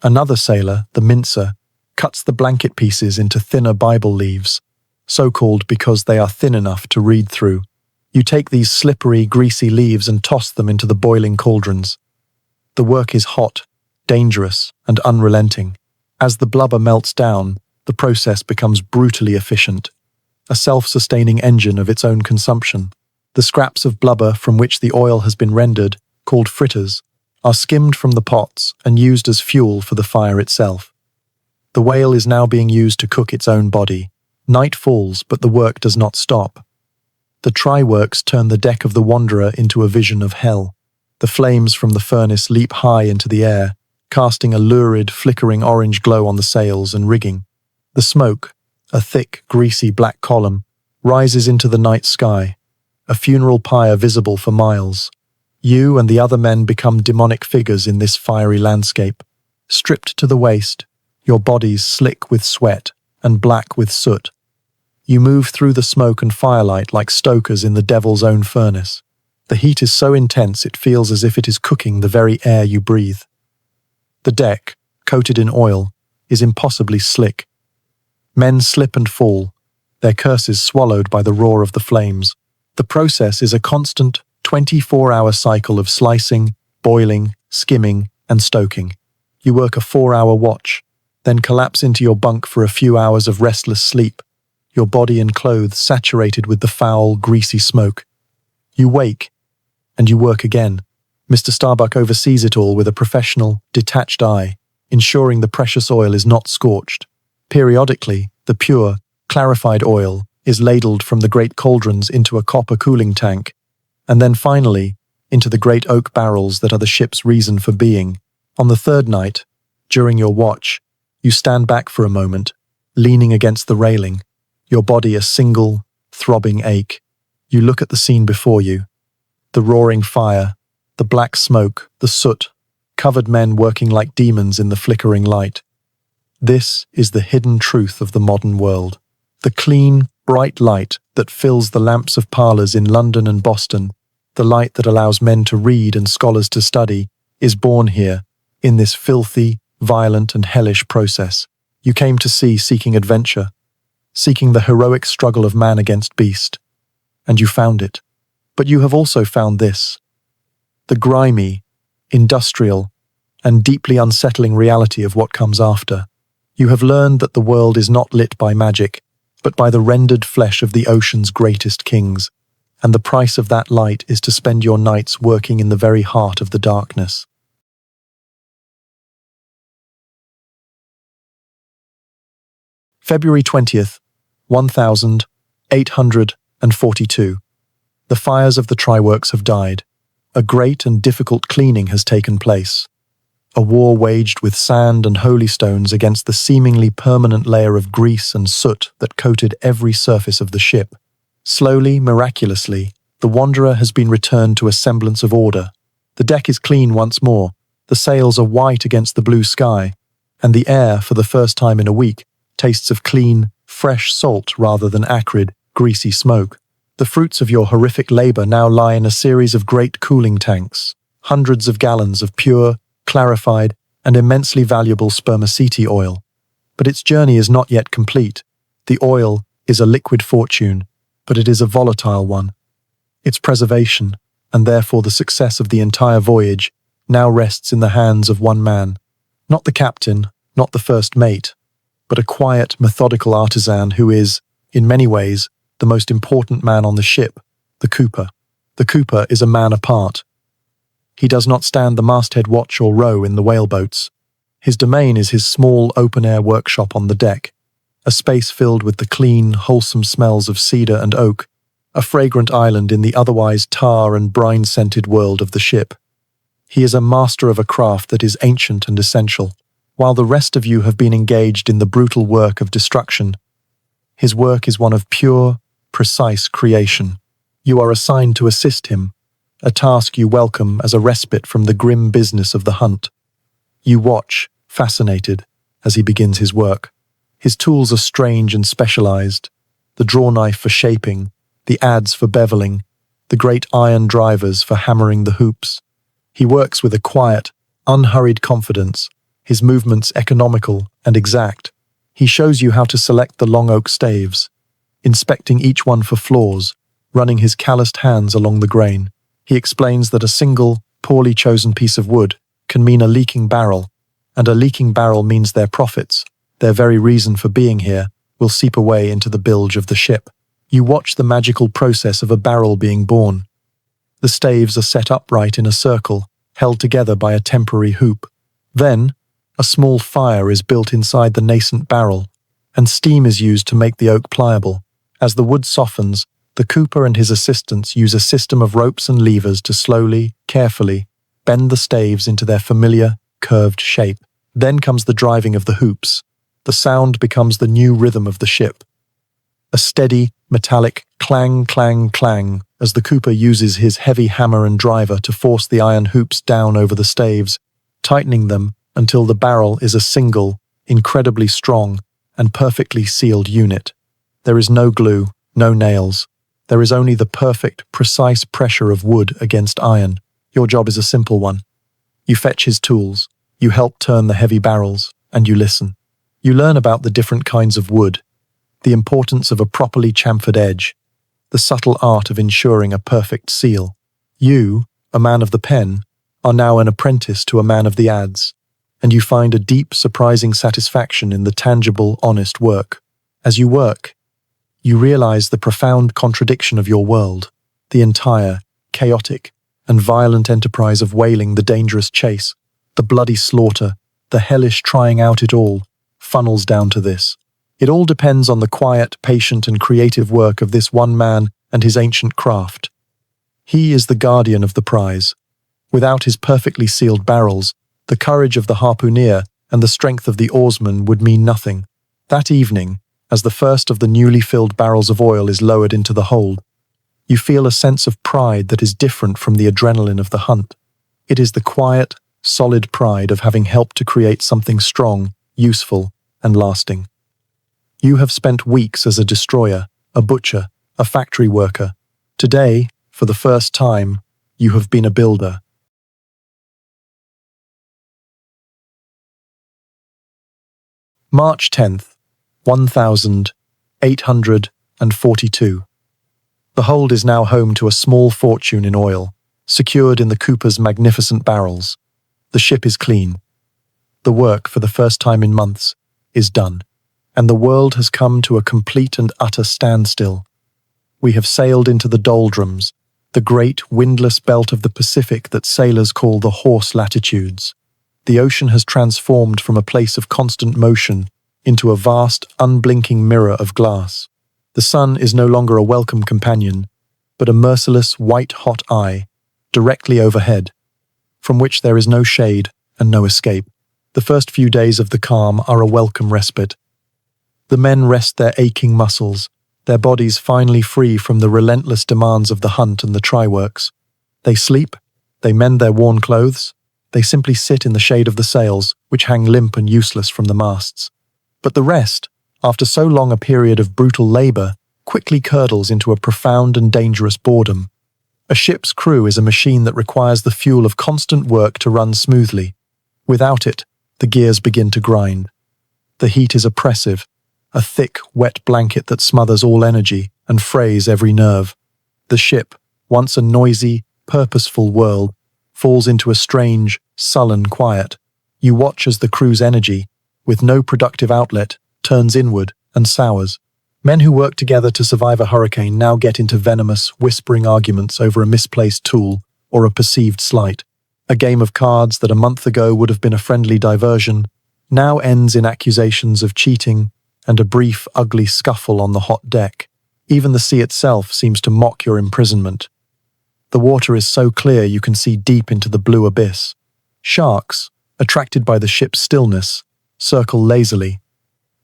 Another sailor, the mincer, cuts the blanket pieces into thinner Bible leaves, so called because they are thin enough to read through. You take these slippery, greasy leaves and toss them into the boiling cauldrons. The work is hot, dangerous, and unrelenting. As the blubber melts down, the process becomes brutally efficient, a self-sustaining engine of its own consumption. The scraps of blubber from which the oil has been rendered, called fritters, are skimmed from the pots and used as fuel for the fire itself. The whale is now being used to cook its own body. Night falls, but the work does not stop. The tryworks turn the deck of the Wanderer into a vision of hell. The flames from the furnace leap high into the air, casting a lurid, flickering orange glow on the sails and rigging. The smoke, a thick, greasy black column, rises into the night sky, a funeral pyre visible for miles. You and the other men become demonic figures in this fiery landscape. Stripped to the waist, your bodies slick with sweat and black with soot. You move through the smoke and firelight like stokers in the devil's own furnace. The heat is so intense it feels as if it is cooking the very air you breathe. The deck, coated in oil, is impossibly slick. Men slip and fall, their curses swallowed by the roar of the flames. The process is a constant 24-hour cycle of slicing, boiling, skimming, and stoking. You work a 4-hour watch, then collapse into your bunk for a few hours of restless sleep, your body and clothes saturated with the foul, greasy smoke. You wake, and you work again. Mr. Starbuck oversees it all with a professional, detached eye, ensuring the precious oil is not scorched. Periodically, the pure, clarified oil is ladled from the great cauldrons into a copper cooling tank, and then finally, into the great oak barrels that are the ship's reason for being. On the third night, during your watch, you stand back for a moment, leaning against the railing, your body a single, throbbing ache. You look at the scene before you. The roaring fire, the black smoke, the soot, covered men working like demons in the flickering light. This is the hidden truth of the modern world. The clean, bright light that fills the lamps of parlours in London and Boston, the light that allows men to read and scholars to study, is born here, in this filthy, violent and hellish process. You came to sea seeking adventure, seeking the heroic struggle of man against beast, and you found it. But you have also found this, the grimy, industrial, and deeply unsettling reality of what comes after. You have learned that the world is not lit by magic, but by the rendered flesh of the ocean's greatest kings, and the price of that light is to spend your nights working in the very heart of the darkness. February 20th, 1842. The fires of the try-works have died. A great and difficult cleaning has taken place. A war waged with sand and holy stones against the seemingly permanent layer of grease and soot that coated every surface of the ship. Slowly, miraculously, the Wanderer has been returned to a semblance of order. The deck is clean once more, the sails are white against the blue sky, and the air, for the first time in a week, tastes of clean, fresh salt rather than acrid, greasy smoke. The fruits of your horrific labor now lie in a series of great cooling tanks, hundreds of gallons of pure, clarified, and immensely valuable spermaceti oil. But its journey is not yet complete. The oil is a liquid fortune, but it is a volatile one. Its preservation, and therefore the success of the entire voyage, now rests in the hands of one man. Not the captain, not the first mate, but a quiet, methodical artisan who is, in many ways, the most important man on the ship, the cooper. The cooper is a man apart. He does not stand the masthead watch or row in the whaleboats. His domain is his small open-air workshop on the deck, a space filled with the clean, wholesome smells of cedar and oak, a fragrant island in the otherwise tar and brine-scented world of the ship. He is a master of a craft that is ancient and essential, while the rest of you have been engaged in the brutal work of destruction. His work is one of pure, precise creation. You are assigned to assist him, a task you welcome as a respite from the grim business of the hunt. You watch, fascinated, as he begins his work. His tools are strange and specialized, the draw knife for shaping, the adze for beveling, the great iron drivers for hammering the hoops. He works with a quiet, unhurried confidence, his movements economical and exact. He shows you how to select the long oak staves, inspecting each one for flaws, running his calloused hands along the grain. He explains that a single, poorly chosen piece of wood can mean a leaking barrel, and a leaking barrel means their profits, their very reason for being here, will seep away into the bilge of the ship. You watch the magical process of a barrel being born. The staves are set upright in a circle, held together by a temporary hoop. Then, a small fire is built inside the nascent barrel, and steam is used to make the oak pliable. As the wood softens, the cooper and his assistants use a system of ropes and levers to slowly, carefully, bend the staves into their familiar, curved shape. Then comes the driving of the hoops. The sound becomes the new rhythm of the ship. A steady, metallic clang, clang, clang as the cooper uses his heavy hammer and driver to force the iron hoops down over the staves, tightening them until the barrel is a single, incredibly strong, and perfectly sealed unit. There is no glue, no nails. There is only the perfect, precise pressure of wood against iron. Your job is a simple one. You fetch his tools, you help turn the heavy barrels, and you listen. You learn about the different kinds of wood, the importance of a properly chamfered edge, the subtle art of ensuring a perfect seal. You, a man of the pen, are now an apprentice to a man of the adze, and you find a deep, surprising satisfaction in the tangible, honest work. As you work, you realize the profound contradiction of your world, the entire, chaotic, and violent enterprise of whaling, the dangerous chase, the bloody slaughter, the hellish trying out it all, funnels down to this. It all depends on the quiet, patient, and creative work of this one man and his ancient craft. He is the guardian of the prize. Without his perfectly sealed barrels, the courage of the harpooneer and the strength of the oarsman would mean nothing. That evening, as the first of the newly filled barrels of oil is lowered into the hold, you feel a sense of pride that is different from the adrenaline of the hunt. It is the quiet, solid pride of having helped to create something strong, useful, and lasting. You have spent weeks as a destroyer, a butcher, a factory worker. Today, for the first time, you have been a builder. March 10th, 1842. The hold is now home to a small fortune in oil, secured in the cooper's magnificent barrels. The ship is clean. The work, for the first time in months, is done, and the world has come to a complete and utter standstill. We have sailed into the doldrums, the great windless belt of the Pacific that sailors call the horse latitudes. The ocean has transformed from a place of constant motion into a vast, unblinking mirror of glass. The sun is no longer a welcome companion, but a merciless, white-hot eye, directly overhead, from which there is no shade and no escape. The first few days of the calm are a welcome respite. The men rest their aching muscles, their bodies finally free from the relentless demands of the hunt and the try-works. They sleep, they mend their worn clothes, they simply sit in the shade of the sails, which hang limp and useless from the masts. But the rest, after so long a period of brutal labour, quickly curdles into a profound and dangerous boredom. A ship's crew is a machine that requires the fuel of constant work to run smoothly. Without it, the gears begin to grind. The heat is oppressive, a thick, wet blanket that smothers all energy and frays every nerve. The ship, once a noisy, purposeful world, falls into a strange, sullen quiet. You watch as the crew's energy, with no productive outlet, turns inward and sours. Men who work together to survive a hurricane now get into venomous, whispering arguments over a misplaced tool or a perceived slight. A game of cards that a month ago would have been a friendly diversion now ends in accusations of cheating and a brief, ugly scuffle on the hot deck. Even the sea itself seems to mock your imprisonment. The water is so clear you can see deep into the blue abyss. Sharks, attracted by the ship's stillness, circle lazily.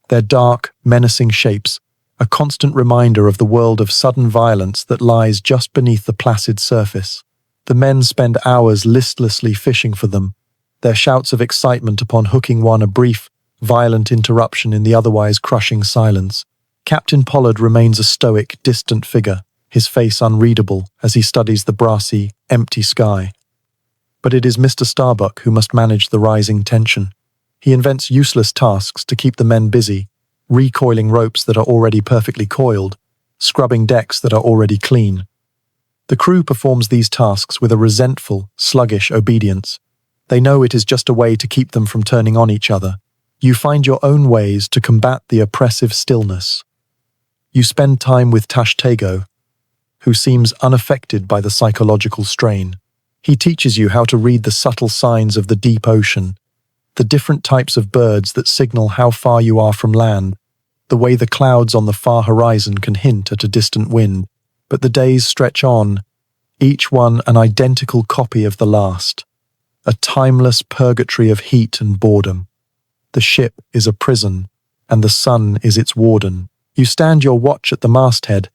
Their dark, menacing shapes, a constant reminder of the world of sudden violence that lies just beneath the placid surface. The men spend hours listlessly fishing for them, their shouts of excitement upon hooking one a brief, violent interruption in the otherwise crushing silence. Captain Pollard remains a stoic, distant figure, his face unreadable as he studies the brassy, empty sky. But it is Mr. Starbuck who must manage the rising tension. He invents useless tasks to keep the men busy, recoiling ropes that are already perfectly coiled, scrubbing decks that are already clean. The crew performs these tasks with a resentful, sluggish obedience. They know it is just a way to keep them from turning on each other. You find your own ways to combat the oppressive stillness. You spend time with Tashtego, who seems unaffected by the psychological strain. He teaches you how to read the subtle signs of the deep ocean, the different types of birds that signal how far you are from land, the way the clouds on the far horizon can hint at a distant wind. But the days stretch on, each one an identical copy of the last, a timeless purgatory of heat and boredom. The ship is a prison, and the sun is its warden. You stand your watch at the masthead,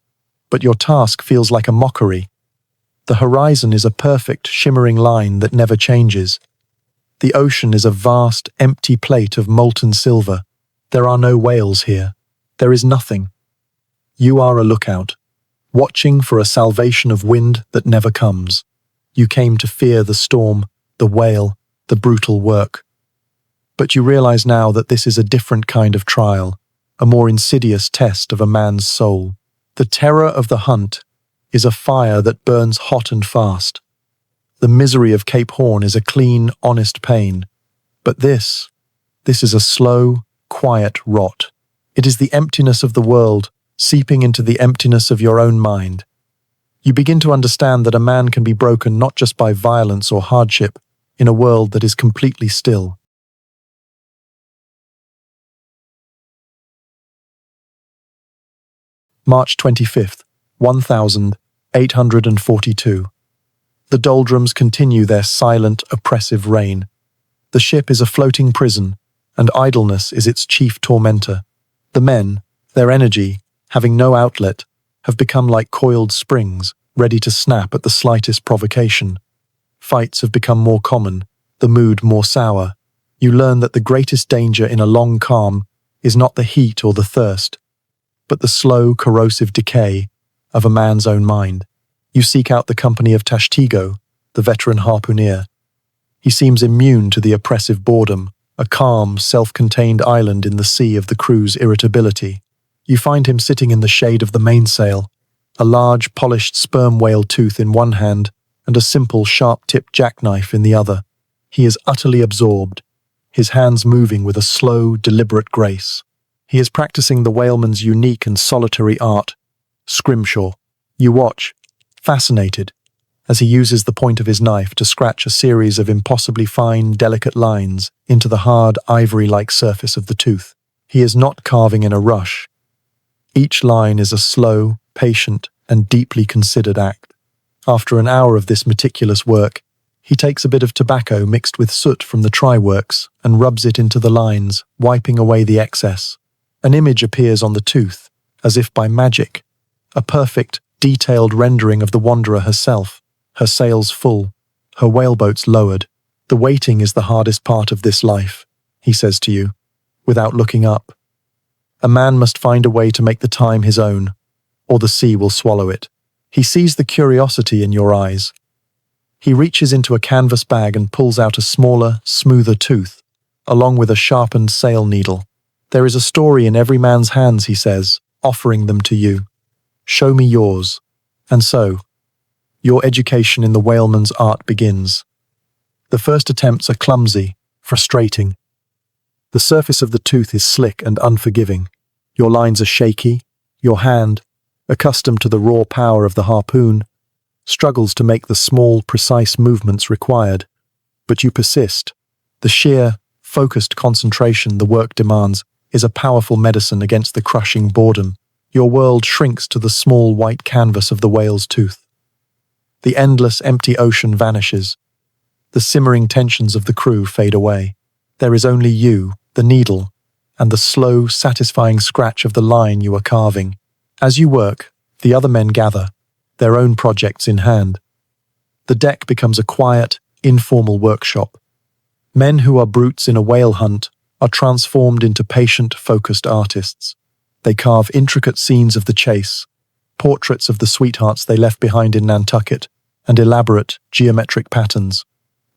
but your task feels like a mockery. The horizon is a perfect, shimmering line that never changes. The ocean is a vast, empty plate of molten silver. There are no whales here. There is nothing. You are a lookout, watching for a salvation of wind that never comes. You came to fear the storm, the whale, the brutal work. But you realize now that this is a different kind of trial, a more insidious test of a man's soul. The terror of the hunt is a fire that burns hot and fast. The misery of Cape Horn is a clean, honest pain. But this is a slow, quiet rot. It is the emptiness of the world, seeping into the emptiness of your own mind. You begin to understand that a man can be broken not just by violence or hardship, in a world that is completely still. March 25th, 1842. The doldrums continue their silent, oppressive reign. The ship is a floating prison, and idleness is its chief tormentor. The men, their energy, having no outlet, have become like coiled springs, ready to snap at the slightest provocation. Fights have become more common, the mood more sour. You learn that the greatest danger in a long calm is not the heat or the thirst, but the slow, corrosive decay of a man's own mind. You seek out the company of Tashtego, the veteran harpooneer. He seems immune to the oppressive boredom, a calm, self-contained island in the sea of the crew's irritability. You find him sitting in the shade of the mainsail, a large, polished sperm whale tooth in one hand and a simple, sharp-tipped jackknife in the other. He is utterly absorbed, his hands moving with a slow, deliberate grace. He is practicing the whaleman's unique and solitary art, scrimshaw. You watch, fascinated, as he uses the point of his knife to scratch a series of impossibly fine, delicate lines into the hard, ivory-like surface of the tooth. He is not carving in a rush. Each line is a slow, patient, and deeply considered act. After an hour of this meticulous work, he takes a bit of tobacco mixed with soot from the try-works and rubs it into the lines, wiping away the excess. An image appears on the tooth, as if by magic, a perfect, detailed rendering of the wanderer herself, her sails full, her whaleboats lowered. The waiting is the hardest part of this life, he says to you, without looking up. A man must find a way to make the time his own, or the sea will swallow it. He sees the curiosity in your eyes. He reaches into a canvas bag and pulls out a smaller, smoother tooth, along with a sharpened sail needle. There is a story in every man's hands, he says, offering them to you. Show me yours. And so, your education in the whaleman's art begins. The first attempts are clumsy, frustrating. The surface of the tooth is slick and unforgiving. Your lines are shaky. Your hand, accustomed to the raw power of the harpoon, struggles to make the small, precise movements required. But you persist. The sheer, focused concentration the work demands is a powerful medicine against the crushing boredom. Your world shrinks to the small white canvas of the whale's tooth. The endless, empty ocean vanishes. The simmering tensions of the crew fade away. There is only you, the needle, and the slow, satisfying scratch of the line you are carving. As you work, the other men gather, their own projects in hand. The deck becomes a quiet, informal workshop. Men who are brutes in a whale hunt are transformed into patient, focused artists. They carve intricate scenes of the chase, portraits of the sweethearts they left behind in Nantucket, and elaborate, geometric patterns.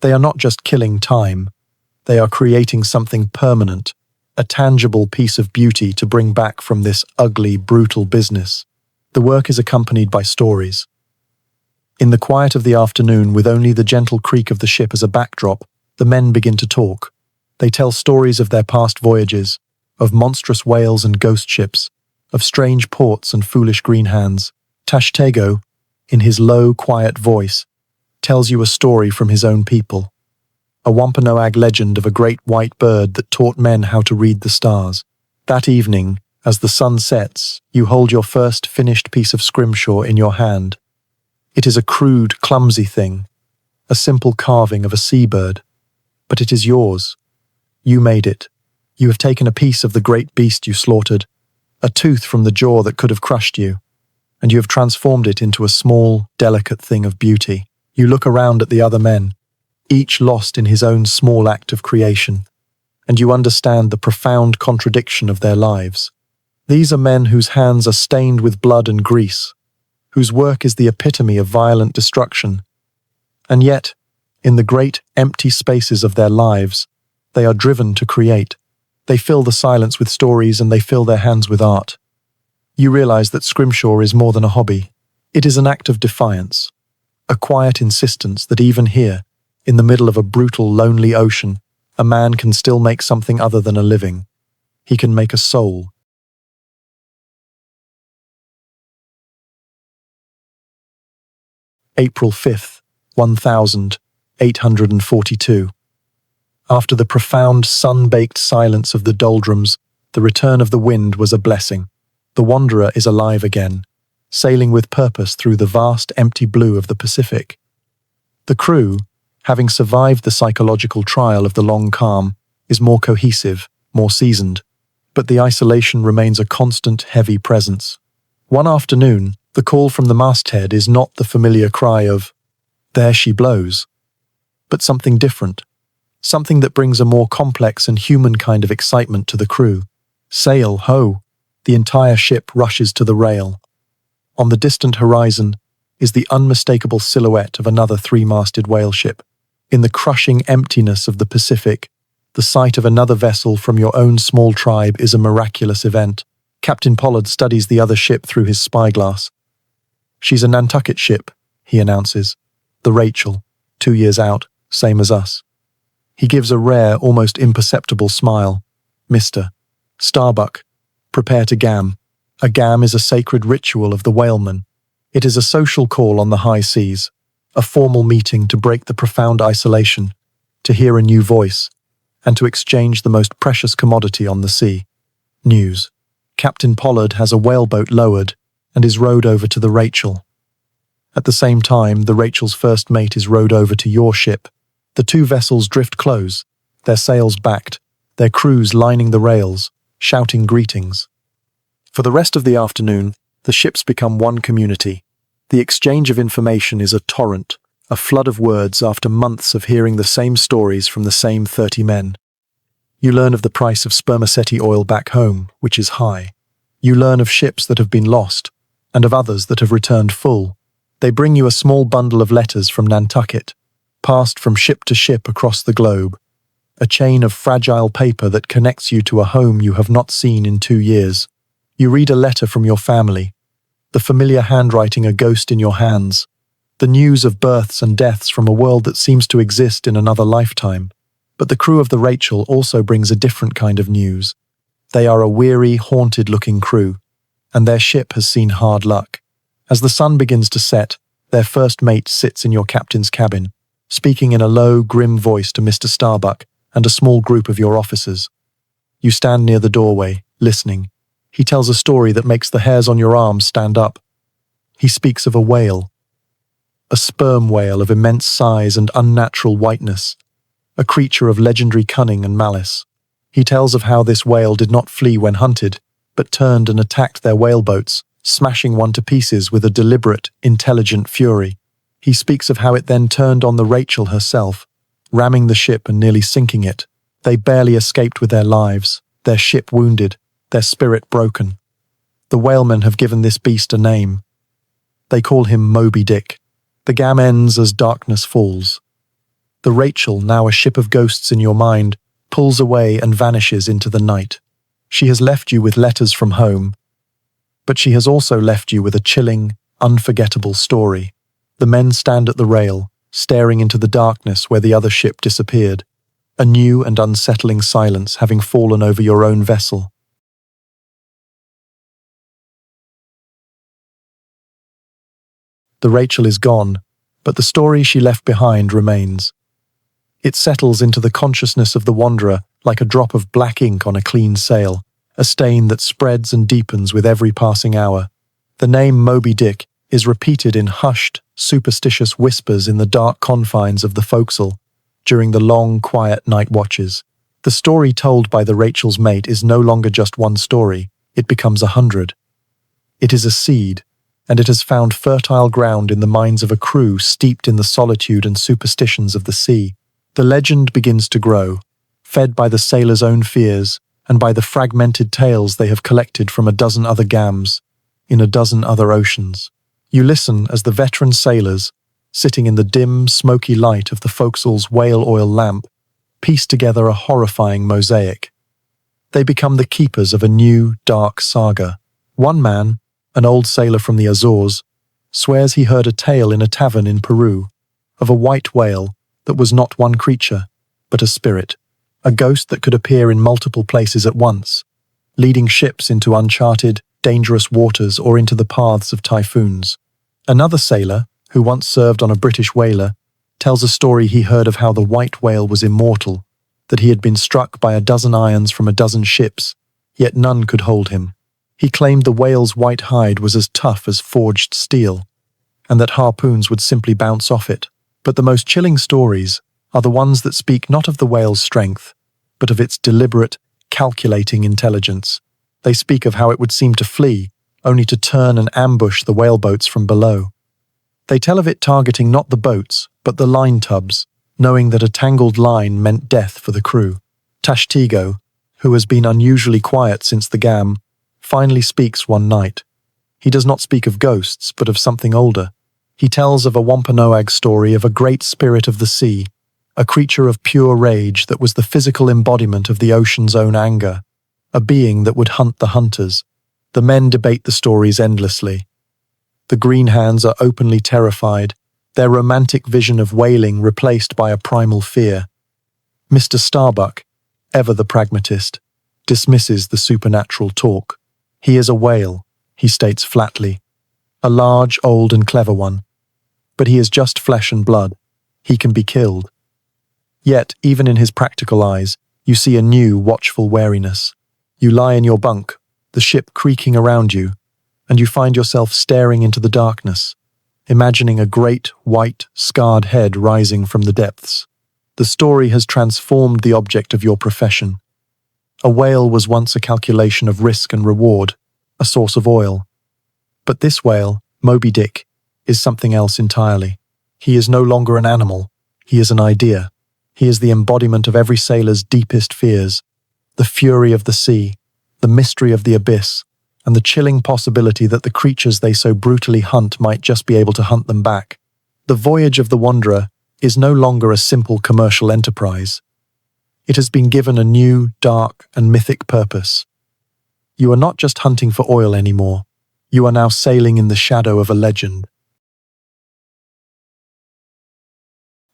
They are not just killing time. They are creating something permanent, a tangible piece of beauty to bring back from this ugly, brutal business. The work is accompanied by stories. In the quiet of the afternoon, with only the gentle creak of the ship as a backdrop, the men begin to talk. They tell stories of their past voyages, of monstrous whales and ghost ships, of strange ports and foolish green hands. Tashtego, in his low, quiet voice, tells you a story from his own people. A Wampanoag legend of a great white bird that taught men how to read the stars. That evening, as the sun sets, you hold your first finished piece of scrimshaw in your hand. It is a crude, clumsy thing, a simple carving of a seabird, but it is yours. You made it. You have taken a piece of the great beast you slaughtered, a tooth from the jaw that could have crushed you, and you have transformed it into a small, delicate thing of beauty. You look around at the other men, each lost in his own small act of creation, and you understand the profound contradiction of their lives. These are men whose hands are stained with blood and grease, whose work is the epitome of violent destruction. And yet, in the great, empty spaces of their lives, they are driven to create. They fill the silence with stories and they fill their hands with art. You realize that scrimshaw is more than a hobby. It is an act of defiance, a quiet insistence that even here, in the middle of a brutal, lonely ocean, a man can still make something other than a living. He can make a soul. April 5th, 1842. After the profound, sun-baked silence of the doldrums, the return of the wind was a blessing. The wanderer is alive again, sailing with purpose through the vast, empty blue of the Pacific. The crew, having survived the psychological trial of the long calm, is more cohesive, more seasoned, but the isolation remains a constant, heavy presence. One afternoon, the call from the masthead is not the familiar cry of, "There she blows," but something different, something that brings a more complex and human kind of excitement to the crew. Sail, ho! The entire ship rushes to the rail. On the distant horizon is the unmistakable silhouette of another three-masted whaleship. In the crushing emptiness of the Pacific, the sight of another vessel from your own small tribe is a miraculous event. Captain Pollard studies the other ship through his spyglass. "She's a Nantucket ship," he announces. "The Rachel, 2 years out, same as us." He gives a rare, almost imperceptible smile. "Mr. Starbuck, prepare to gam." A gam is a sacred ritual of the whaleman. It is a social call on the high seas, a formal meeting to break the profound isolation, to hear a new voice, and to exchange the most precious commodity on the sea. News. Captain Pollard has a whaleboat lowered and is rowed over to the Rachel. At the same time, the Rachel's first mate is rowed over to your ship. The two vessels drift close, their sails backed, their crews lining the rails, shouting greetings. For the rest of the afternoon, the ships become one community. The exchange of information is a torrent, a flood of words after months of hearing the same stories from the same 30 men. You learn of the price of spermaceti oil back home, which is high. You learn of ships that have been lost, and of others that have returned full. They bring you a small bundle of letters from Nantucket, passed from ship to ship across the globe, a chain of fragile paper that connects you to a home you have not seen in 2 years. You read a letter from your family, the familiar handwriting a ghost in your hands, the news of births and deaths from a world that seems to exist in another lifetime. But the crew of the Rachel also brings a different kind of news. They are a weary, haunted-looking crew, and their ship has seen hard luck. As the sun begins to set, their first mate sits in your captain's cabin, speaking in a low, grim voice to Mr. Starbuck and a small group of your officers. You stand near the doorway, listening. He tells a story that makes the hairs on your arms stand up. He speaks of a whale, a sperm whale of immense size and unnatural whiteness, a creature of legendary cunning and malice. He tells of how this whale did not flee when hunted, but turned and attacked their whaleboats, smashing one to pieces with a deliberate, intelligent fury. He speaks of how it then turned on the Rachel herself, ramming the ship and nearly sinking it. They barely escaped with their lives, their ship wounded, their spirit broken. The whalemen have given this beast a name. They call him Moby Dick. The gam ends as darkness falls. The Rachel, now a ship of ghosts in your mind, pulls away and vanishes into the night. She has left you with letters from home, but she has also left you with a chilling, unforgettable story. The men stand at the rail, staring into the darkness where the other ship disappeared, a new and unsettling silence having fallen over your own vessel. The Rachel is gone, but the story she left behind remains. It settles into the consciousness of the wanderer like a drop of black ink on a clean sail, a stain that spreads and deepens with every passing hour. The name Moby Dick is repeated in hushed, superstitious whispers in the dark confines of the forecastle during the long, quiet night watches. The story told by the Rachel's mate is no longer just one story, it becomes 100. It is a seed, and it has found fertile ground in the minds of a crew steeped in the solitude and superstitions of the sea. The legend begins to grow, fed by the sailors' own fears and by the fragmented tales they have collected from a dozen other gams, in a dozen other oceans. You listen as the veteran sailors, sitting in the dim, smoky light of the forecastle's whale oil lamp, piece together a horrifying mosaic. They become the keepers of a new, dark saga. One man, an old sailor from the Azores, swears he heard a tale in a tavern in Peru of a white whale that was not one creature, but a spirit, a ghost that could appear in multiple places at once, leading ships into uncharted, dangerous waters or into the paths of typhoons. Another sailor, who once served on a British whaler, tells a story he heard of how the white whale was immortal, that he had been struck by a dozen irons from a dozen ships, yet none could hold him. He claimed the whale's white hide was as tough as forged steel, and that harpoons would simply bounce off it. But the most chilling stories are the ones that speak not of the whale's strength, but of its deliberate, calculating intelligence. They speak of how it would seem to flee, only to turn and ambush the whaleboats from below. They tell of it targeting not the boats, but the line tubs, knowing that a tangled line meant death for the crew. Tashtigo, who has been unusually quiet since the gam, finally speaks one night. He does not speak of ghosts, but of something older. He tells of a Wampanoag story of a great spirit of the sea, a creature of pure rage that was the physical embodiment of the ocean's own anger, a being that would hunt the hunters. The men debate the stories endlessly. The green hands are openly terrified, their romantic vision of whaling replaced by a primal fear. Mr. Starbuck, ever the pragmatist, dismisses the supernatural talk. He is a whale, he states flatly, a large, old and clever one. But he is just flesh and blood. He can be killed. Yet, even in his practical eyes, you see a new, watchful wariness. You lie in your bunk, the ship creaking around you, and you find yourself staring into the darkness, imagining a great, white, scarred head rising from the depths. The story has transformed the object of your profession. A whale was once a calculation of risk and reward, a source of oil. But this whale, Moby Dick, is something else entirely. He is no longer an animal, he is an idea. He is the embodiment of every sailor's deepest fears, the fury of the sea, the mystery of the abyss, and the chilling possibility that the creatures they so brutally hunt might just be able to hunt them back. The voyage of the wanderer is no longer a simple commercial enterprise. It has been given a new, dark, and mythic purpose. You are not just hunting for oil anymore. You are now sailing in the shadow of a legend.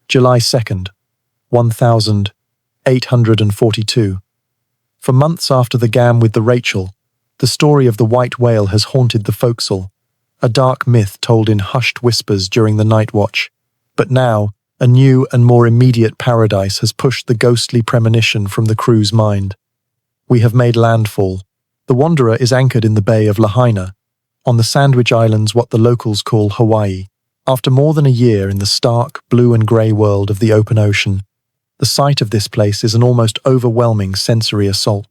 July 2nd, 1842. For months after the gam with the Rachel, the story of the white whale has haunted the forecastle, a dark myth told in hushed whispers during the night watch. But now, a new and more immediate paradise has pushed the ghostly premonition from the crew's mind. We have made landfall. The Wanderer is anchored in the Bay of Lahaina, on the Sandwich Islands, what the locals call Hawaii. After more than a year in the stark, blue and grey world of the open ocean, the sight of this place is an almost overwhelming sensory assault.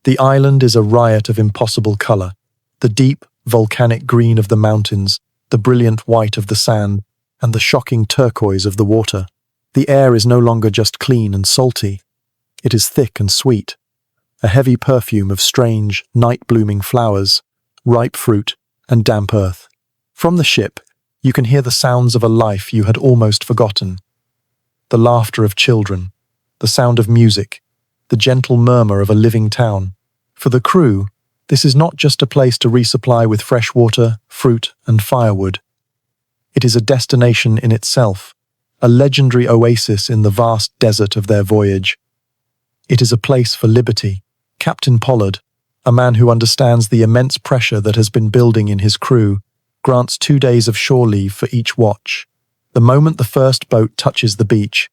The island is a riot of impossible colour, the deep, volcanic green of the mountains, the brilliant white of the sand, and the shocking turquoise of the water. The air is no longer just clean and salty. It is thick and sweet, a heavy perfume of strange, night-blooming flowers, ripe fruit, and damp earth. From the ship, you can hear the sounds of a life you had almost forgotten. The laughter of children, the sound of music, the gentle murmur of a living town. For the crew, this is not just a place to resupply with fresh water, fruit, and firewood. It is a destination in itself, a legendary oasis in the vast desert of their voyage. It is a place for liberty. Captain Pollard, a man who understands the immense pressure that has been building in his crew, grants 2 days of shore leave for each watch. The moment the first boat touches the beach,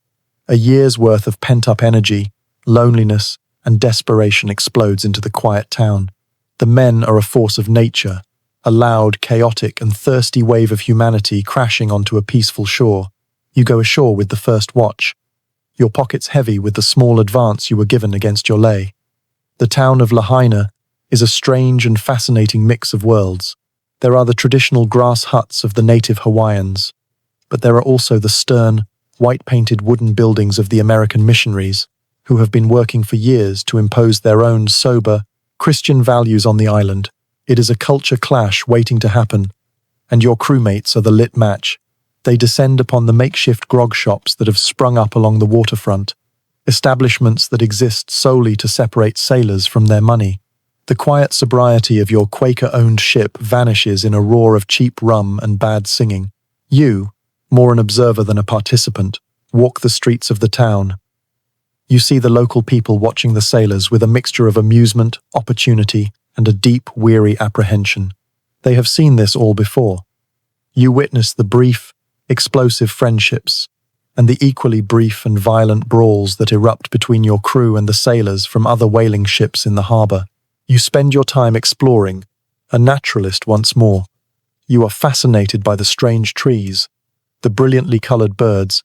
a year's worth of pent-up energy, loneliness, and desperation explodes into the quiet town. The men are a force of nature, a loud, chaotic, and thirsty wave of humanity crashing onto a peaceful shore. You go ashore with the first watch, your pockets heavy with the small advance you were given against your lay. The town of Lahaina is a strange and fascinating mix of worlds. There are the traditional grass huts of the native Hawaiians, but there are also the stern, white-painted wooden buildings of the American missionaries, who have been working for years to impose their own sober, Christian values on the island. It is a culture clash waiting to happen, and your crewmates are the lit match. They descend upon the makeshift grog shops that have sprung up along the waterfront, establishments that exist solely to separate sailors from their money. The quiet sobriety of your Quaker-owned ship vanishes in a roar of cheap rum and bad singing. You, more an observer than a participant, walk the streets of the town. You see the local people watching the sailors with a mixture of amusement, opportunity, and a deep, weary apprehension. They have seen this all before. You witness the brief, explosive friendships, and the equally brief and violent brawls that erupt between your crew and the sailors from other whaling ships in the harbour. You spend your time exploring, a naturalist once more. You are fascinated by the strange trees, the brilliantly coloured birds,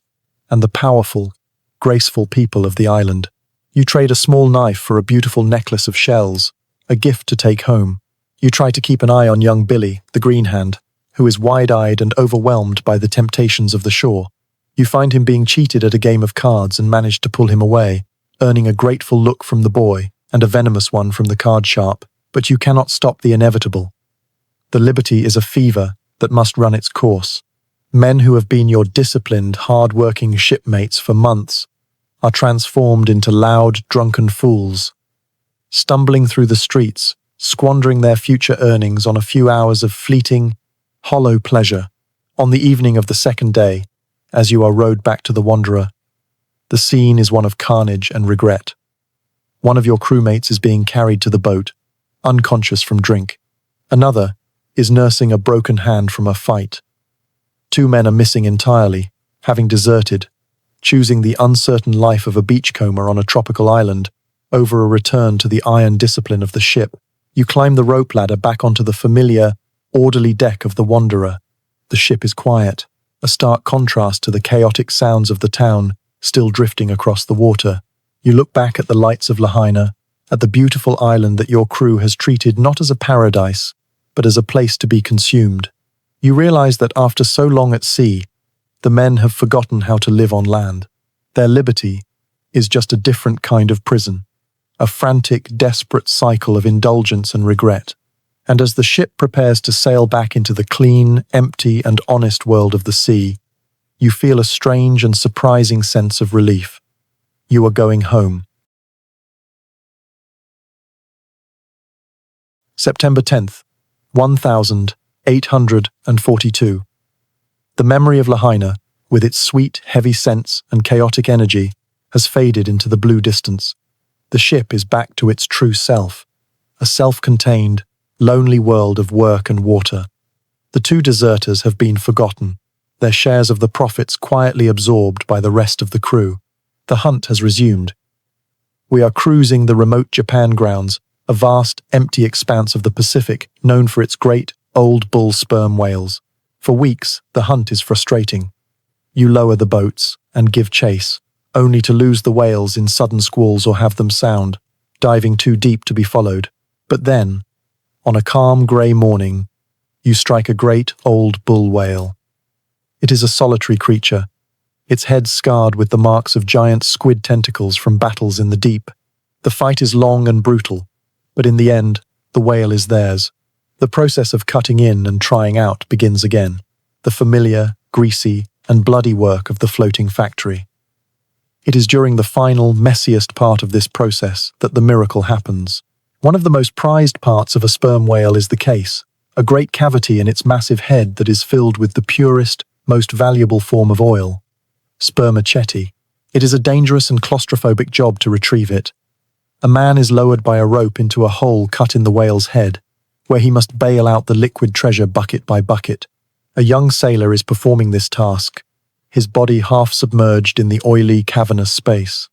and the powerful, graceful people of the island. You trade a small knife for a beautiful necklace of shells, a gift to take home. You try to keep an eye on young Billy, the greenhand, who is wide-eyed and overwhelmed by the temptations of the shore. You find him being cheated at a game of cards and manage to pull him away, earning a grateful look from the boy and a venomous one from the card sharp, but you cannot stop the inevitable. The liberty is a fever that must run its course. Men who have been your disciplined, hard-working shipmates for months are transformed into loud, drunken fools, stumbling through the streets, squandering their future earnings on a few hours of fleeting, hollow pleasure. On the evening of the second day, as you are rowed back to the Wanderer, the scene is one of carnage and regret. One of your crewmates is being carried to the boat, unconscious from drink. Another is nursing a broken hand from a fight. 2 men are missing entirely, having deserted, choosing the uncertain life of a beachcomber on a tropical island over a return to the iron discipline of the ship. You climb the rope ladder back onto the familiar, orderly deck of the Wanderer. The ship is quiet, a stark contrast to the chaotic sounds of the town still drifting across the water. You look back at the lights of Lahaina, at the beautiful island that your crew has treated not as a paradise, but as a place to be consumed. You realize that after so long at sea, the men have forgotten how to live on land. Their liberty is just a different kind of prison, a frantic, desperate cycle of indulgence and regret. And as the ship prepares to sail back into the clean, empty, and honest world of the sea, you feel a strange and surprising sense of relief. You are going home. September 10th, 1842. The memory of Lahaina, with its sweet, heavy scents and chaotic energy, has faded into the blue distance. The ship is back to its true self, a self-contained, lonely world of work and water. The two deserters have been forgotten, their shares of the profits quietly absorbed by the rest of the crew. The hunt has resumed. We are cruising the remote Japan grounds, a vast, empty expanse of the Pacific known for its great, old bull sperm whales. For weeks, the hunt is frustrating. You lower the boats and give chase, only to lose the whales in sudden squalls or have them sound, diving too deep to be followed. But then, on a calm grey morning, you strike a great old bull whale. It is a solitary creature, its head scarred with the marks of giant squid tentacles from battles in the deep. The fight is long and brutal, but in the end, the whale is theirs. The process of cutting in and trying out begins again, the familiar, greasy, and bloody work of the floating factory. It is during the final, messiest part of this process that the miracle happens. One of the most prized parts of a sperm whale is the case, a great cavity in its massive head that is filled with the purest, most valuable form of oil, spermaceti. It is a dangerous and claustrophobic job to retrieve it. A man is lowered by a rope into a hole cut in the whale's head, where he must bail out the liquid treasure bucket by bucket. A young sailor is performing this task, his body half submerged in the oily, cavernous space.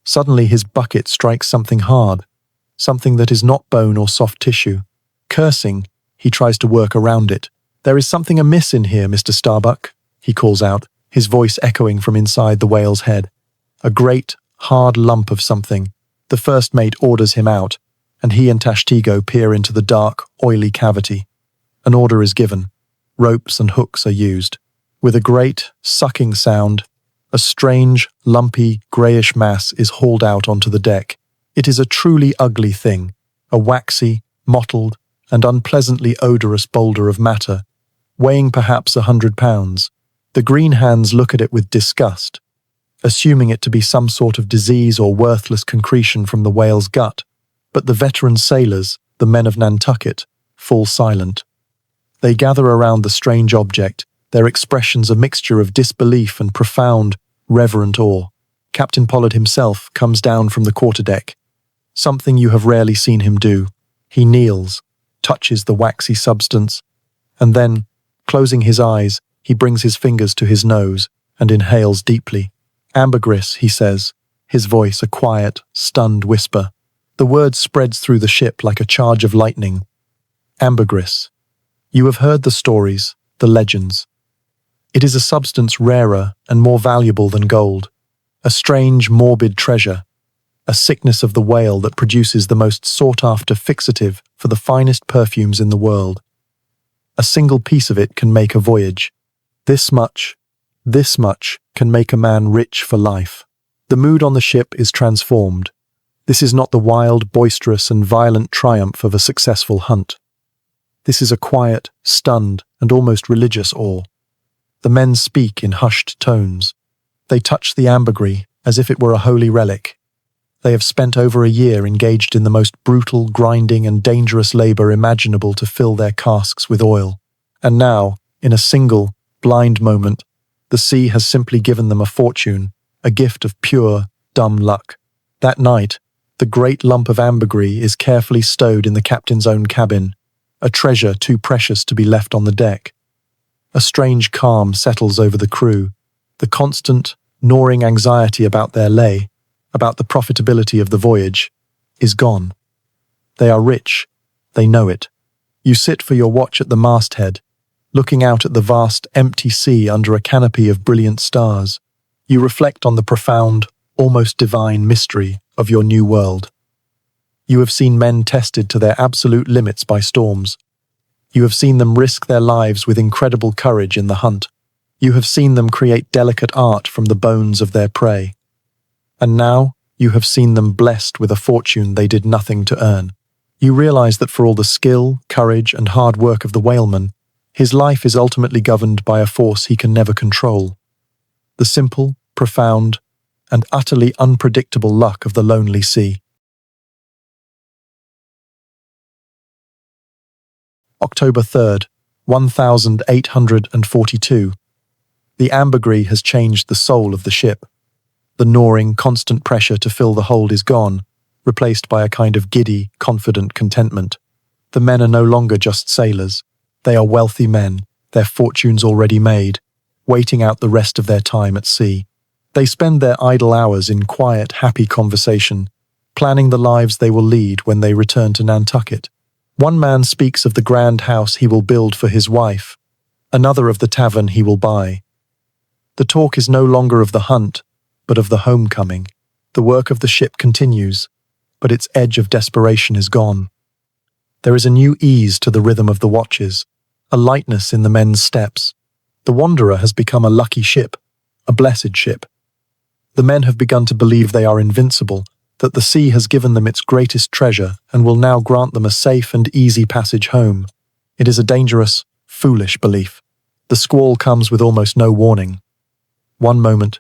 Suddenly his bucket strikes something hard, something that is not bone or soft tissue. Cursing, he tries to work around it. "There is something amiss in here, Mr. Starbuck," he calls out, his voice echoing from inside the whale's head. A great, hard lump of something. The first mate orders him out, and he and Tashtigo peer into the dark, oily cavity. An order is given. Ropes and hooks are used. With a great, sucking sound, a strange, lumpy, greyish mass is hauled out onto the deck. It is a truly ugly thing, a waxy, mottled, and unpleasantly odorous boulder of matter, weighing perhaps 100 pounds. The green hands look at it with disgust, assuming it to be some sort of disease or worthless concretion from the whale's gut. But the veteran sailors, the men of Nantucket, fall silent. They gather around the strange object, their expressions a mixture of disbelief and profound, reverent awe. Captain Pollard himself comes down from the quarterdeck, something you have rarely seen him do. He kneels, touches the waxy substance, and then, closing his eyes, he brings his fingers to his nose and inhales deeply. "Ambergris," he says, his voice a quiet, stunned whisper. The word spreads through the ship like a charge of lightning. Ambergris. You have heard the stories, the legends. It is a substance rarer and more valuable than gold, a strange, morbid treasure, a sickness of the whale that produces the most sought-after fixative for the finest perfumes in the world. A single piece of it can make a voyage. This much can make a man rich for life. The mood on the ship is transformed. This is not the wild, boisterous, and violent triumph of a successful hunt. This is a quiet, stunned, and almost religious awe. The men speak in hushed tones. They touch the ambergris as if it were a holy relic. They have spent over a year engaged in the most brutal, grinding, and dangerous labor imaginable to fill their casks with oil. And now, in a single, blind moment, the sea has simply given them a fortune, a gift of pure, dumb luck. That night, the great lump of ambergris is carefully stowed in the captain's own cabin, a treasure too precious to be left on the deck. A strange calm settles over the crew. The constant, gnawing anxiety about their lay, about the profitability of the voyage, is gone. They are rich. They know it. You sit for your watch at the masthead, looking out at the vast, empty sea under a canopy of brilliant stars. You reflect on the profound, almost divine mystery of your new world. You have seen men tested to their absolute limits by storms. You have seen them risk their lives with incredible courage in the hunt. You have seen them create delicate art from the bones of their prey. And now you have seen them blessed with a fortune they did nothing to earn. You realize that for all the skill, courage, and hard work of the whaleman, his life is ultimately governed by a force he can never control. The simple, profound, and utterly unpredictable luck of the lonely sea. October 3rd, 1842. The ambergris has changed the soul of the ship. The gnawing, constant pressure to fill the hold is gone, replaced by a kind of giddy, confident contentment. The men are no longer just sailors. They are wealthy men, their fortunes already made, waiting out the rest of their time at sea. They spend their idle hours in quiet, happy conversation, planning the lives they will lead when they return to Nantucket. One man speaks of the grand house he will build for his wife, another of the tavern he will buy. The talk is no longer of the hunt, but of the homecoming. The work of the ship continues, but its edge of desperation is gone. There is a new ease to the rhythm of the watches, a lightness in the men's steps. The Wanderer has become a lucky ship, a blessed ship. The men have begun to believe they are invincible, that the sea has given them its greatest treasure and will now grant them a safe and easy passage home. It is a dangerous, foolish belief. The squall comes with almost no warning. One moment,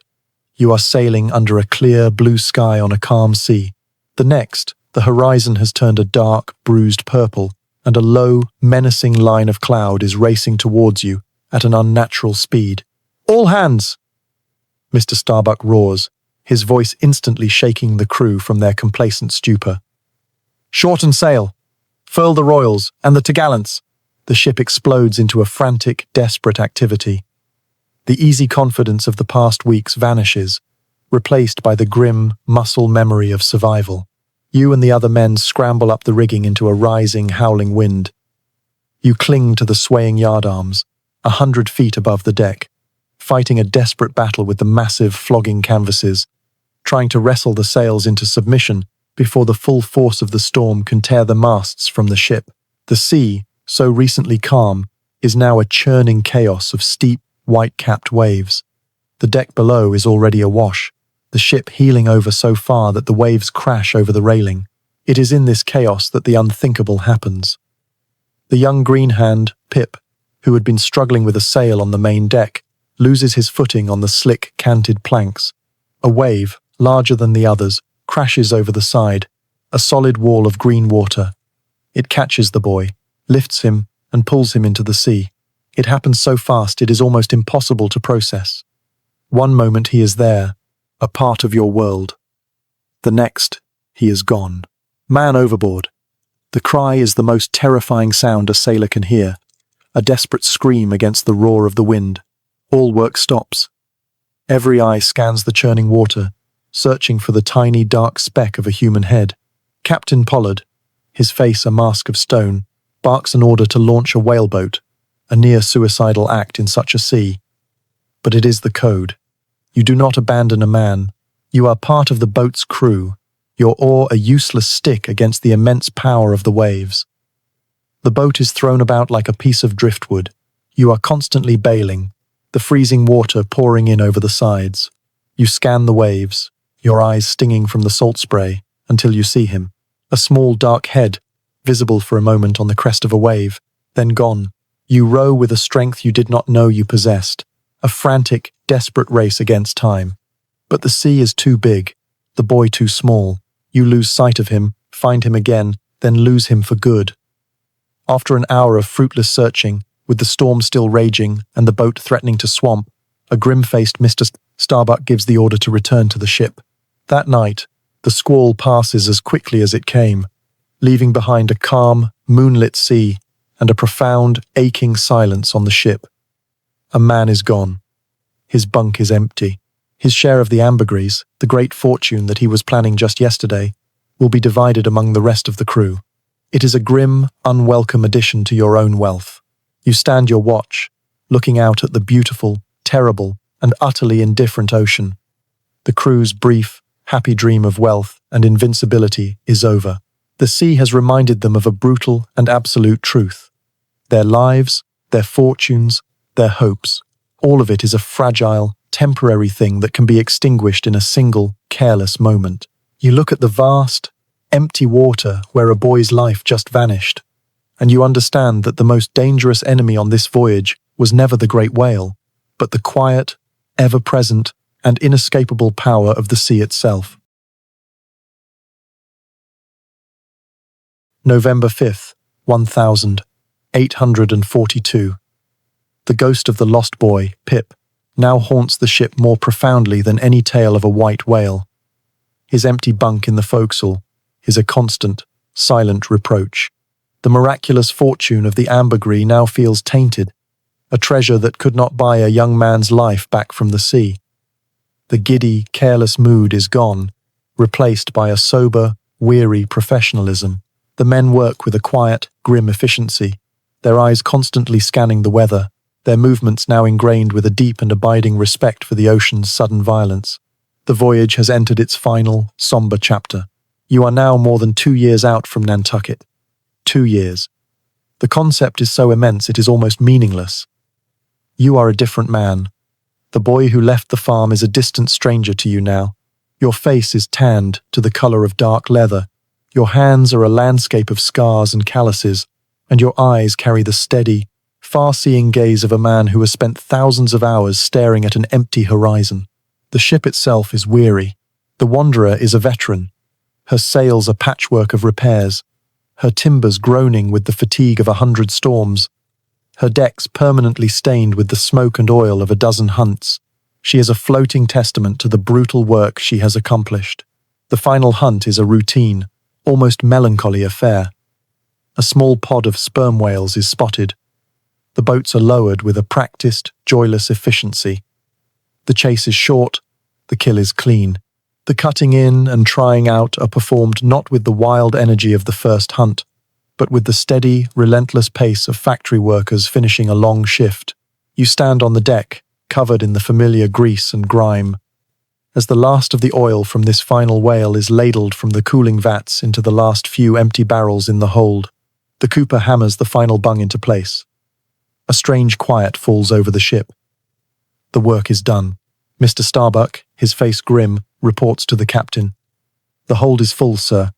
you are sailing under a clear blue sky on a calm sea. The next, the horizon has turned a dark, bruised purple, and a low, menacing line of cloud is racing towards you at an unnatural speed. "All hands!" Mr. Starbuck roars, his voice instantly shaking the crew from their complacent stupor. "Shorten sail! Furl the royals and the topgallants!" The ship explodes into a frantic, desperate activity. The easy confidence of the past weeks vanishes, replaced by the grim, muscle memory of survival. You and the other men scramble up the rigging into a rising, howling wind. You cling to the swaying yardarms, 100 feet above the deck, fighting a desperate battle with the massive, flogging canvases, trying to wrestle the sails into submission before the full force of the storm can tear the masts from the ship. The sea, so recently calm, is now a churning chaos of steep, white-capped waves. The deck below is already awash, the ship heeling over so far that the waves crash over the railing. It is in this chaos that the unthinkable happens. The young green-hand, Pip, who had been struggling with a sail on the main deck, loses his footing on the slick, canted planks. A wave, larger than the others, crashes over the side, a solid wall of green water. It catches the boy, lifts him, and pulls him into the sea. It happens so fast it is almost impossible to process. One moment he is there, a part of your world. The next, he is gone. Man overboard. The cry is the most terrifying sound a sailor can hear, a desperate scream against the roar of the wind. All work stops. Every eye scans the churning water, searching for the tiny dark speck of a human head. Captain Pollard, his face a mask of stone, barks an order to launch a whaleboat, a near-suicidal act in such a sea. But it is the code. You do not abandon a man. You are part of the boat's crew, your oar a useless stick against the immense power of the waves. The boat is thrown about like a piece of driftwood. You are constantly bailing, the freezing water pouring in over the sides. You scan the waves, your eyes stinging from the salt spray, until you see him. A small dark head, visible for a moment on the crest of a wave, then gone. You row with a strength you did not know you possessed, a frantic, desperate race against time. But the sea is too big, the boy too small. You lose sight of him, find him again, then lose him for good. After an hour of fruitless searching, with the storm still raging and the boat threatening to swamp, a grim-faced Mr. Starbuck gives the order to return to the ship. That night, the squall passes as quickly as it came, leaving behind a calm, moonlit sea and a profound, aching silence on the ship. A man is gone. His bunk is empty. His share of the ambergris, the great fortune that he was planning just yesterday, will be divided among the rest of the crew. It is a grim, unwelcome addition to your own wealth. You stand your watch, looking out at the beautiful, terrible, and utterly indifferent ocean. The crew's brief, happy dream of wealth and invincibility is over. The sea has reminded them of a brutal and absolute truth. Their lives, their fortunes, their hopes, all of it is a fragile, temporary thing that can be extinguished in a single, careless moment. You look at the vast, empty water where a boy's life just vanished, and you understand that the most dangerous enemy on this voyage was never the great whale, but the quiet, ever-present, and inescapable power of the sea itself. November 5th, 1842. The ghost of the lost boy, Pip, now haunts the ship more profoundly than any tale of a white whale. His empty bunk in the forecastle is a constant, silent reproach. The miraculous fortune of the ambergris now feels tainted, a treasure that could not buy a young man's life back from the sea. The giddy, careless mood is gone, replaced by a sober, weary professionalism. The men work with a quiet, grim efficiency, their eyes constantly scanning the weather, their movements now ingrained with a deep and abiding respect for the ocean's sudden violence. The voyage has entered its final, somber chapter. You are now more than 2 years out from Nantucket. 2 years. The concept is so immense it is almost meaningless. You are a different man. The boy who left the farm is a distant stranger to you now. Your face is tanned to the color of dark leather. Your hands are a landscape of scars and calluses, and your eyes carry the steady, far-seeing gaze of a man who has spent thousands of hours staring at an empty horizon. The ship itself is weary. The wanderer is a veteran. Her sails a patchwork of repairs, her timbers groaning with the fatigue of 100 storms, her decks permanently stained with the smoke and oil of a dozen hunts. She is a floating testament to the brutal work she has accomplished. The final hunt is a routine, almost melancholy affair. A small pod of sperm whales is spotted. The boats are lowered with a practiced, joyless efficiency. The chase is short, the kill is clean. The cutting in and trying out are performed not with the wild energy of the first hunt, but with the steady, relentless pace of factory workers finishing a long shift. You stand on the deck, covered in the familiar grease and grime. As the last of the oil from this final whale is ladled from the cooling vats into the last few empty barrels in the hold, the cooper hammers the final bung into place. A strange quiet falls over the ship. The work is done. Mr. Starbuck, his face grim, reports to the captain. "The hold is full, sir.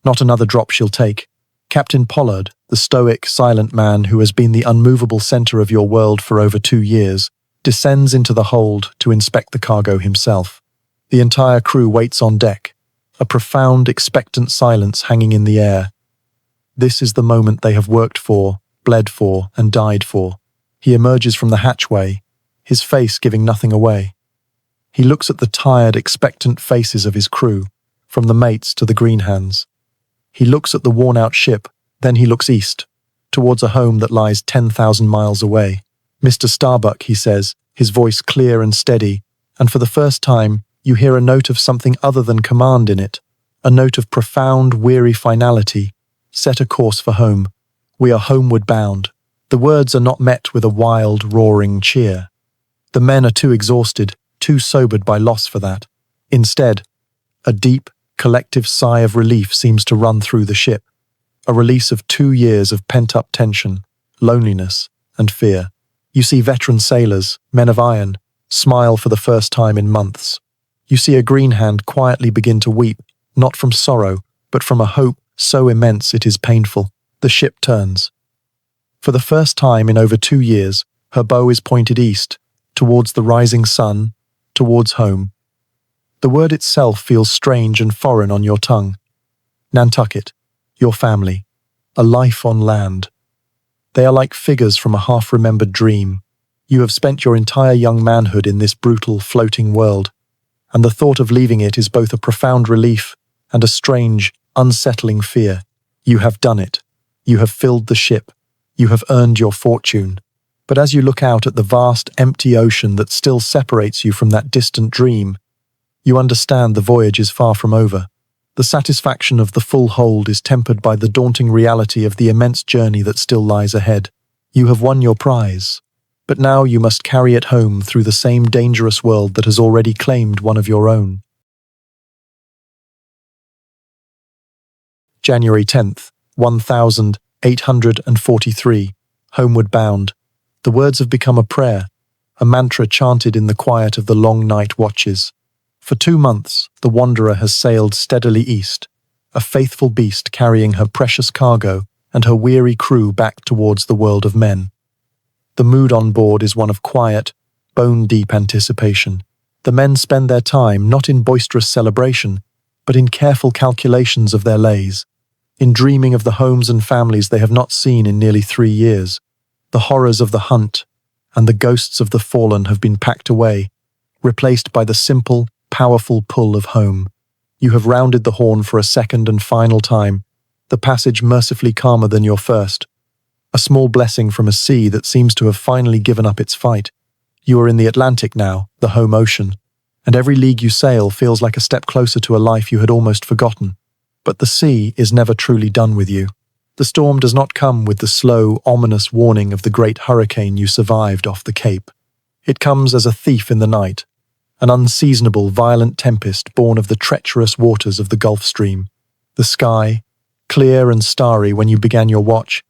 Not another drop she'll take." Captain Pollard, the stoic, silent man who has been the unmovable center of your world for over 2 years, descends into the hold to inspect the cargo himself. The entire crew waits on deck, a profound, expectant silence hanging in the air. This is the moment they have worked for, bled for, and died for. He emerges from the hatchway, his face giving nothing away. He looks at the tired, expectant faces of his crew, from the mates to the green hands. He looks at the worn-out ship, then he looks east, towards a home that lies 10,000 miles away. "Mr. Starbuck," he says, his voice clear and steady, and for the first time, you hear a note of something other than command in it, a note of profound, weary finality. "Set a course for home. We are homeward bound." The words are not met with a wild, roaring cheer. The men are too exhausted, too sobered by loss for that. Instead, a deep, collective sigh of relief seems to run through the ship, a release of 2 years of pent-up tension, loneliness, and fear. You see veteran sailors, men of iron, smile for the first time in months. You see a green hand quietly begin to weep, not from sorrow, but from a hope so immense it is painful. The ship turns. For the first time in over 2 years, her bow is pointed east, towards the rising sun, towards home. The word itself feels strange and foreign on your tongue. Nantucket, your family, a life on land. They are like figures from a half-remembered dream. You have spent your entire young manhood in this brutal, floating world, and the thought of leaving it is both a profound relief and a strange, unsettling fear. You have done it. You have filled the ship. You have earned your fortune. But as you look out at the vast, empty ocean that still separates you from that distant dream, you understand the voyage is far from over. The satisfaction of the full hold is tempered by the daunting reality of the immense journey that still lies ahead. You have won your prize, but now you must carry it home through the same dangerous world that has already claimed one of your own. January 10th, 1843, homeward bound. The words have become a prayer, a mantra chanted in the quiet of the long night watches. For 2 months, the wanderer has sailed steadily east, a faithful beast carrying her precious cargo and her weary crew back towards the world of men. The mood on board is one of quiet, bone-deep anticipation. The men spend their time not in boisterous celebration, but in careful calculations of their lays, in dreaming of the homes and families they have not seen in nearly 3 years. The horrors of the hunt and the ghosts of the fallen have been packed away, replaced by the simple, powerful pull of home. You have rounded the horn for a second and final time, the passage mercifully calmer than your first. A small blessing from a sea that seems to have finally given up its fight. You are in the Atlantic now, the home ocean, and every league you sail feels like a step closer to a life you had almost forgotten. But the sea is never truly done with you. The storm does not come with the slow, ominous warning of the great hurricane you survived off the Cape. It comes as a thief in the night, an unseasonable, violent tempest born of the treacherous waters of the Gulf Stream. The sky, clear and starry when you began your watch,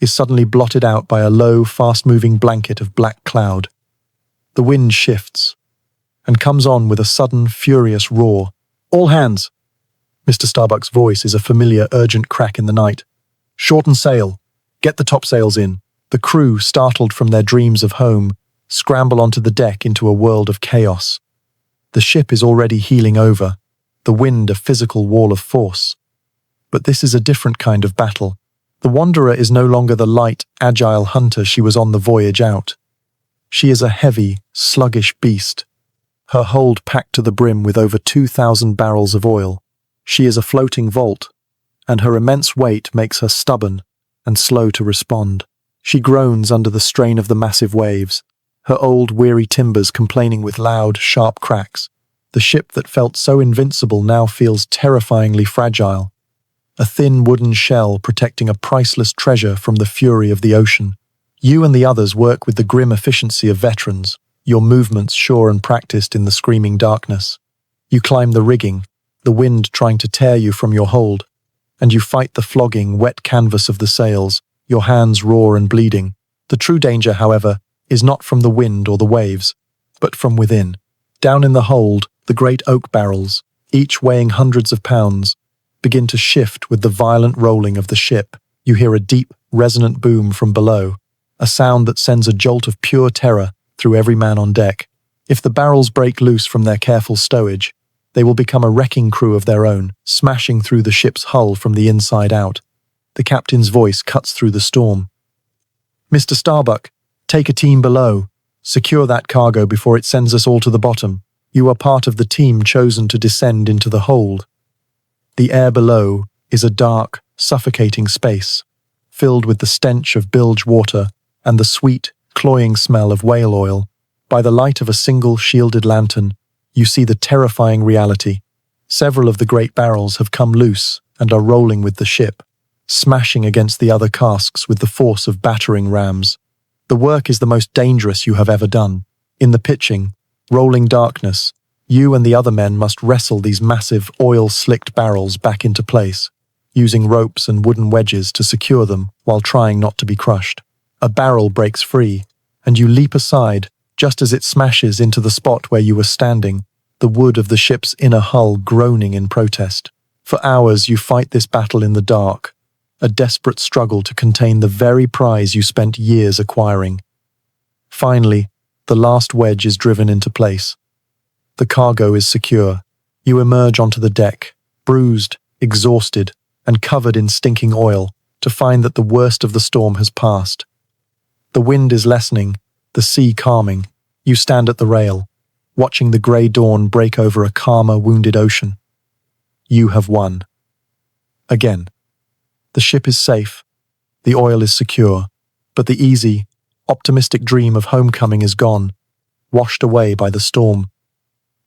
is suddenly blotted out by a low, fast-moving blanket of black cloud. The wind shifts and comes on with a sudden, furious roar. "All hands!" Mr. Starbuck's voice is a familiar, urgent crack in the night. "Shorten sail. Get the topsails in." The crew, startled from their dreams of home, scramble onto the deck into a world of chaos. The ship is already heeling over, the wind a physical wall of force. But this is a different kind of battle. The Wanderer is no longer the light, agile hunter she was on the voyage out. She is a heavy, sluggish beast, her hold packed to the brim with over 2,000 barrels of oil. She is a floating vault, and her immense weight makes her stubborn and slow to respond. She groans under the strain of the massive waves, her old, weary timbers complaining with loud, sharp cracks. The ship that felt so invincible now feels terrifyingly fragile, a thin wooden shell protecting a priceless treasure from the fury of the ocean. You and the others work with the grim efficiency of veterans, your movements sure and practiced in the screaming darkness. You climb the rigging, the wind trying to tear you from your hold, and you fight the flogging, wet canvas of the sails, your hands raw and bleeding. The true danger, however, is not from the wind or the waves, but from within. Down in the hold, the great oak barrels, each weighing hundreds of pounds, begin to shift with the violent rolling of the ship. You hear a deep, resonant boom from below, a sound that sends a jolt of pure terror through every man on deck. If the barrels break loose from their careful stowage, they will become a wrecking crew of their own, smashing through the ship's hull from the inside out. The captain's voice cuts through the storm. "Mr. Starbuck, take a team below. Secure that cargo before it sends us all to the bottom. You are part of the team chosen to descend into the hold." The air below is a dark, suffocating space, filled with the stench of bilge water and the sweet, cloying smell of whale oil. By the light of a single shielded lantern, you see the terrifying reality. Several of the great barrels have come loose and are rolling with the ship, smashing against the other casks with the force of battering rams. The work is the most dangerous you have ever done. In the pitching, rolling darkness, you and the other men must wrestle these massive, oil-slicked barrels back into place, using ropes and wooden wedges to secure them while trying not to be crushed. A barrel breaks free, and you leap aside just as it smashes into the spot where you were standing, the wood of the ship's inner hull groaning in protest. For hours you fight this battle in the dark, a desperate struggle to contain the very prize you spent years acquiring. Finally, the last wedge is driven into place. The cargo is secure. You emerge onto the deck, bruised, exhausted, and covered in stinking oil, to find that the worst of the storm has passed. The wind is lessening, the sea calming. You stand at the rail, watching the grey dawn break over a calmer, wounded ocean. You have won. Again. The ship is safe, the oil is secure, but the easy, optimistic dream of homecoming is gone, washed away by the storm.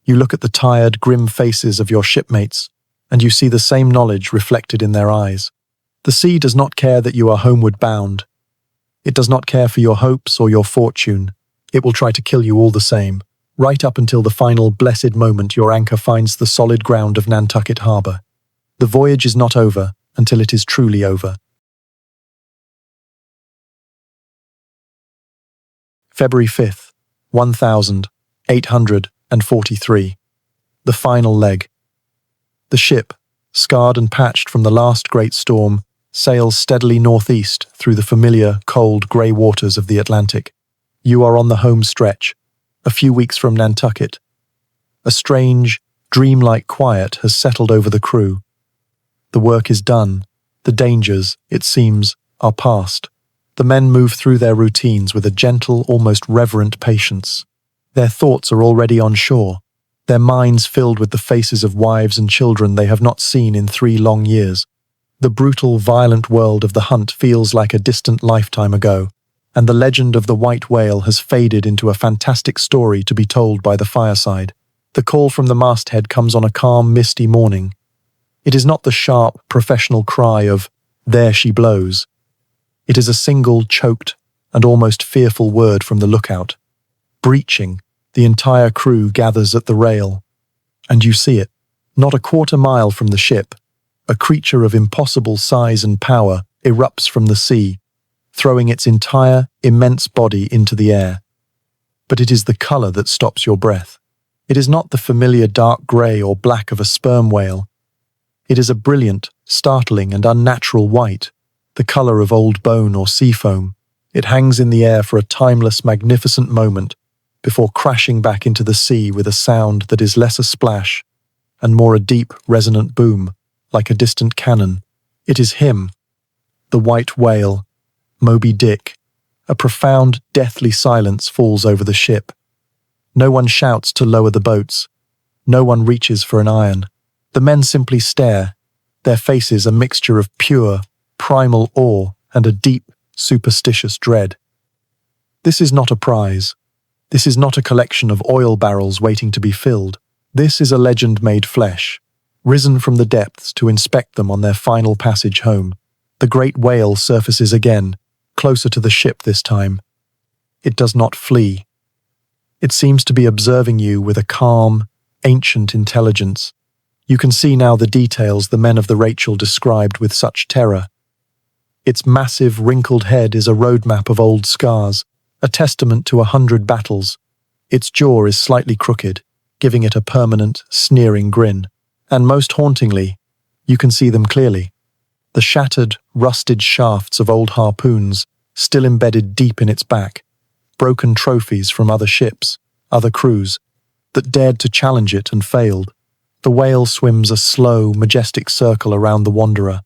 You look at the tired, grim faces of your shipmates, and you see the same knowledge reflected in their eyes. The sea does not care that you are homeward bound. It does not care for your hopes or your fortune. It will try to kill you all the same, right up until the final blessed moment your anchor finds the solid ground of Nantucket Harbor. The voyage is not over until it is truly over. February 5th, 1843. The final leg. The ship, scarred and patched from the last great storm, sails steadily northeast through the familiar, cold, grey waters of the Atlantic. You are on the home stretch, a few weeks from Nantucket. A strange, dreamlike quiet has settled over the crew. The work is done. The dangers, it seems, are past. The men move through their routines with a gentle, almost reverent patience. Their thoughts are already on shore, their minds filled with the faces of wives and children they have not seen in 3 long years. The brutal, violent world of the hunt feels like a distant lifetime ago, and the legend of the white whale has faded into a fantastic story to be told by the fireside. The call from the masthead comes on a calm, misty morning. It is not the sharp, professional cry of, "There she blows." It is a single, choked, and almost fearful word from the lookout. Breaching, the entire crew gathers at the rail. And you see it, not a quarter mile from the ship. A creature of impossible size and power erupts from the sea, throwing its entire, immense body into the air. But it is the color that stops your breath. It is not the familiar dark gray or black of a sperm whale. It is a brilliant, startling, and unnatural white, the color of old bone or sea foam. It hangs in the air for a timeless, magnificent moment before crashing back into the sea with a sound that is less a splash and more a deep, resonant boom, like a distant cannon. It is him, the white whale, Moby Dick. A profound, deathly silence falls over the ship. No one shouts to lower the boats. No one reaches for an iron. The men simply stare, their faces a mixture of pure, primal awe and a deep, superstitious dread. This is not a prize. This is not a collection of oil barrels waiting to be filled. This is a legend made flesh, risen from the depths to inspect them on their final passage home. The great whale surfaces again, closer to the ship this time. It does not flee. It seems to be observing you with a calm, ancient intelligence. You can see now the details the men of the Rachel described with such terror. Its massive, wrinkled head is a roadmap of old scars, a testament to 100 battles. Its jaw is slightly crooked, giving it a permanent, sneering grin. And most hauntingly, you can see them clearly. The shattered, rusted shafts of old harpoons, still embedded deep in its back, broken trophies from other ships, other crews, that dared to challenge it and failed. The whale swims a slow, majestic circle around the wanderer.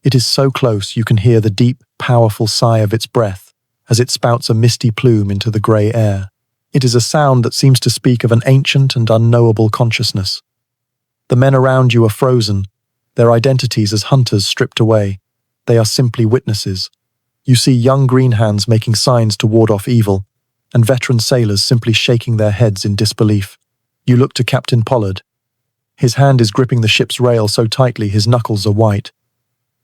It is so close you can hear the deep, powerful sigh of its breath as it spouts a misty plume into the grey air. It is a sound that seems to speak of an ancient and unknowable consciousness. The men around you are frozen, their identities as hunters stripped away. They are simply witnesses. You see young green hands making signs to ward off evil, and veteran sailors simply shaking their heads in disbelief. You look to Captain Pollard. His hand is gripping the ship's rail so tightly his knuckles are white.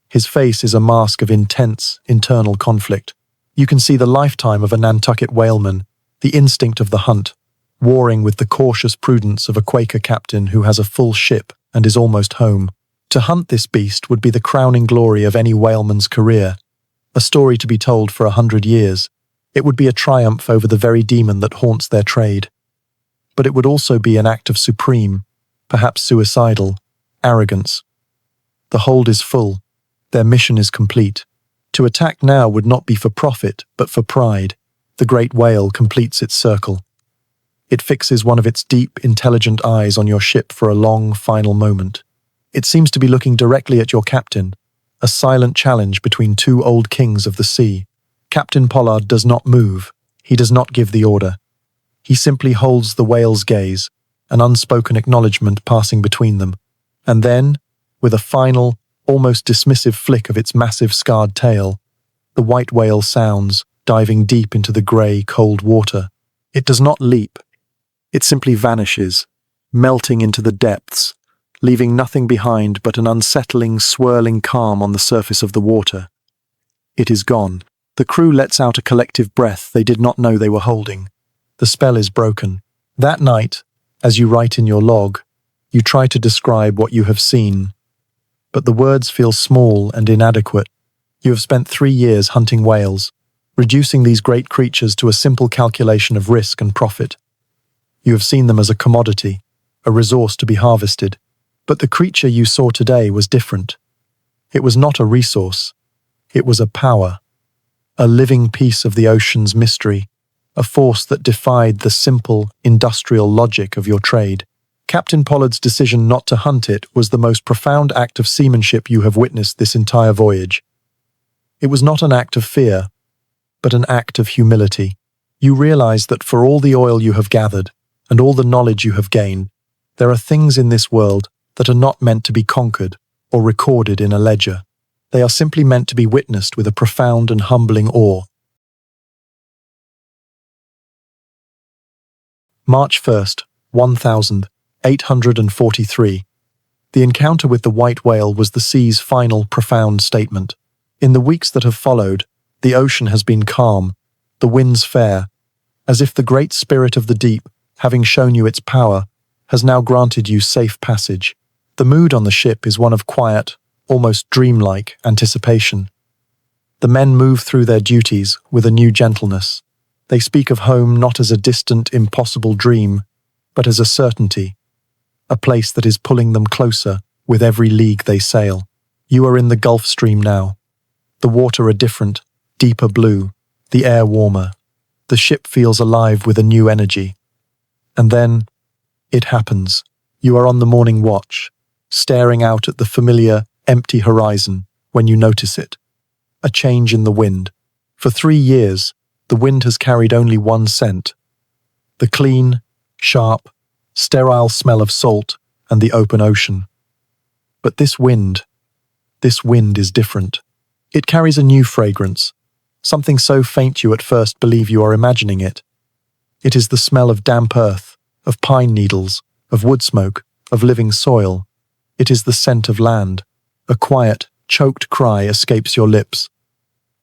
His face is a mask of intense, internal conflict. You can see the lifetime of a Nantucket whaleman, the instinct of the hunt, warring with the cautious prudence of a Quaker captain who has a full ship and is almost home. To hunt this beast would be the crowning glory of any whaleman's career, a story to be told for 100 years. It would be a triumph over the very demon that haunts their trade. But it would also be an act of supreme, perhaps suicidal, arrogance. The hold is full. Their mission is complete. To attack now would not be for profit, but for pride. The great whale completes its circle. It fixes one of its deep, intelligent eyes on your ship for a long, final moment. It seems to be looking directly at your captain, a silent challenge between 2 old kings of the sea. Captain Pollard does not move. He does not give the order. He simply holds the whale's gaze, an unspoken acknowledgement passing between them. And then, with a final, almost dismissive flick of its massive scarred tail, the white whale sounds, diving deep into the grey, cold water. It does not leap. It simply vanishes, melting into the depths, leaving nothing behind but an unsettling, swirling calm on the surface of the water. It is gone. The crew lets out a collective breath they did not know they were holding. The spell is broken. That night, as you write in your log, you try to describe what you have seen, but the words feel small and inadequate. You have spent 3 years hunting whales, reducing these great creatures to a simple calculation of risk and profit. You have seen them as a commodity, a resource to be harvested. But the creature you saw today was different. It was not a resource. It was a power, a living piece of the ocean's mystery, a force that defied the simple, industrial logic of your trade. Captain Pollard's decision not to hunt it was the most profound act of seamanship you have witnessed this entire voyage. It was not an act of fear, but an act of humility. You realize that for all the oil you have gathered, and all the knowledge you have gained, there are things in this world that are not meant to be conquered or recorded in a ledger. They are simply meant to be witnessed with a profound and humbling awe. March 1st, 1843. The encounter with the white whale was the sea's final profound statement. In the weeks that have followed, the ocean has been calm, the winds fair, as if the great spirit of the deep, having shown you its power, has now granted you safe passage. The mood on the ship is one of quiet, almost dreamlike anticipation. The men move through their duties with a new gentleness. They speak of home not as a distant, impossible dream, but as a certainty, a place that is pulling them closer with every league they sail. You are in the Gulf Stream now. The water a different, deeper blue, the air warmer. The ship feels alive with a new energy. And then, it happens. You are on the morning watch, staring out at the familiar, empty horizon when you notice it. A change in the wind. For 3 years, the wind has carried only one scent. The clean, sharp, sterile smell of salt and the open ocean. But this wind is different. It carries a new fragrance, something so faint you at first believe you are imagining it. It is the smell of damp earth, of pine needles, of wood smoke, of living soil. It is the scent of land. A quiet, choked cry escapes your lips.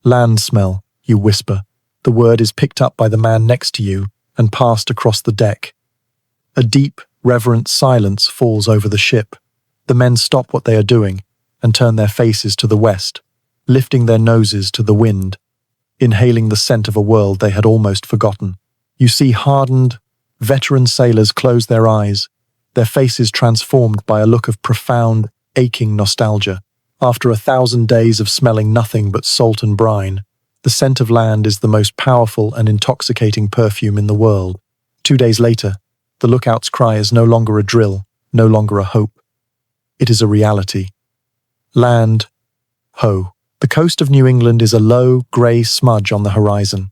Land smell, you whisper. The word is picked up by the man next to you and passed across the deck. A deep, reverent silence falls over the ship. The men stop what they are doing and turn their faces to the west, lifting their noses to the wind, inhaling the scent of a world they had almost forgotten. You see hardened, veteran sailors close their eyes, their faces transformed by a look of profound, aching nostalgia. After 1,000 days of smelling nothing but salt and brine, the scent of land is the most powerful and intoxicating perfume in the world. 2 days later, the lookout's cry is no longer a drill, no longer a hope. It is a reality. Land, ho. The coast of New England is a low, grey smudge on the horizon.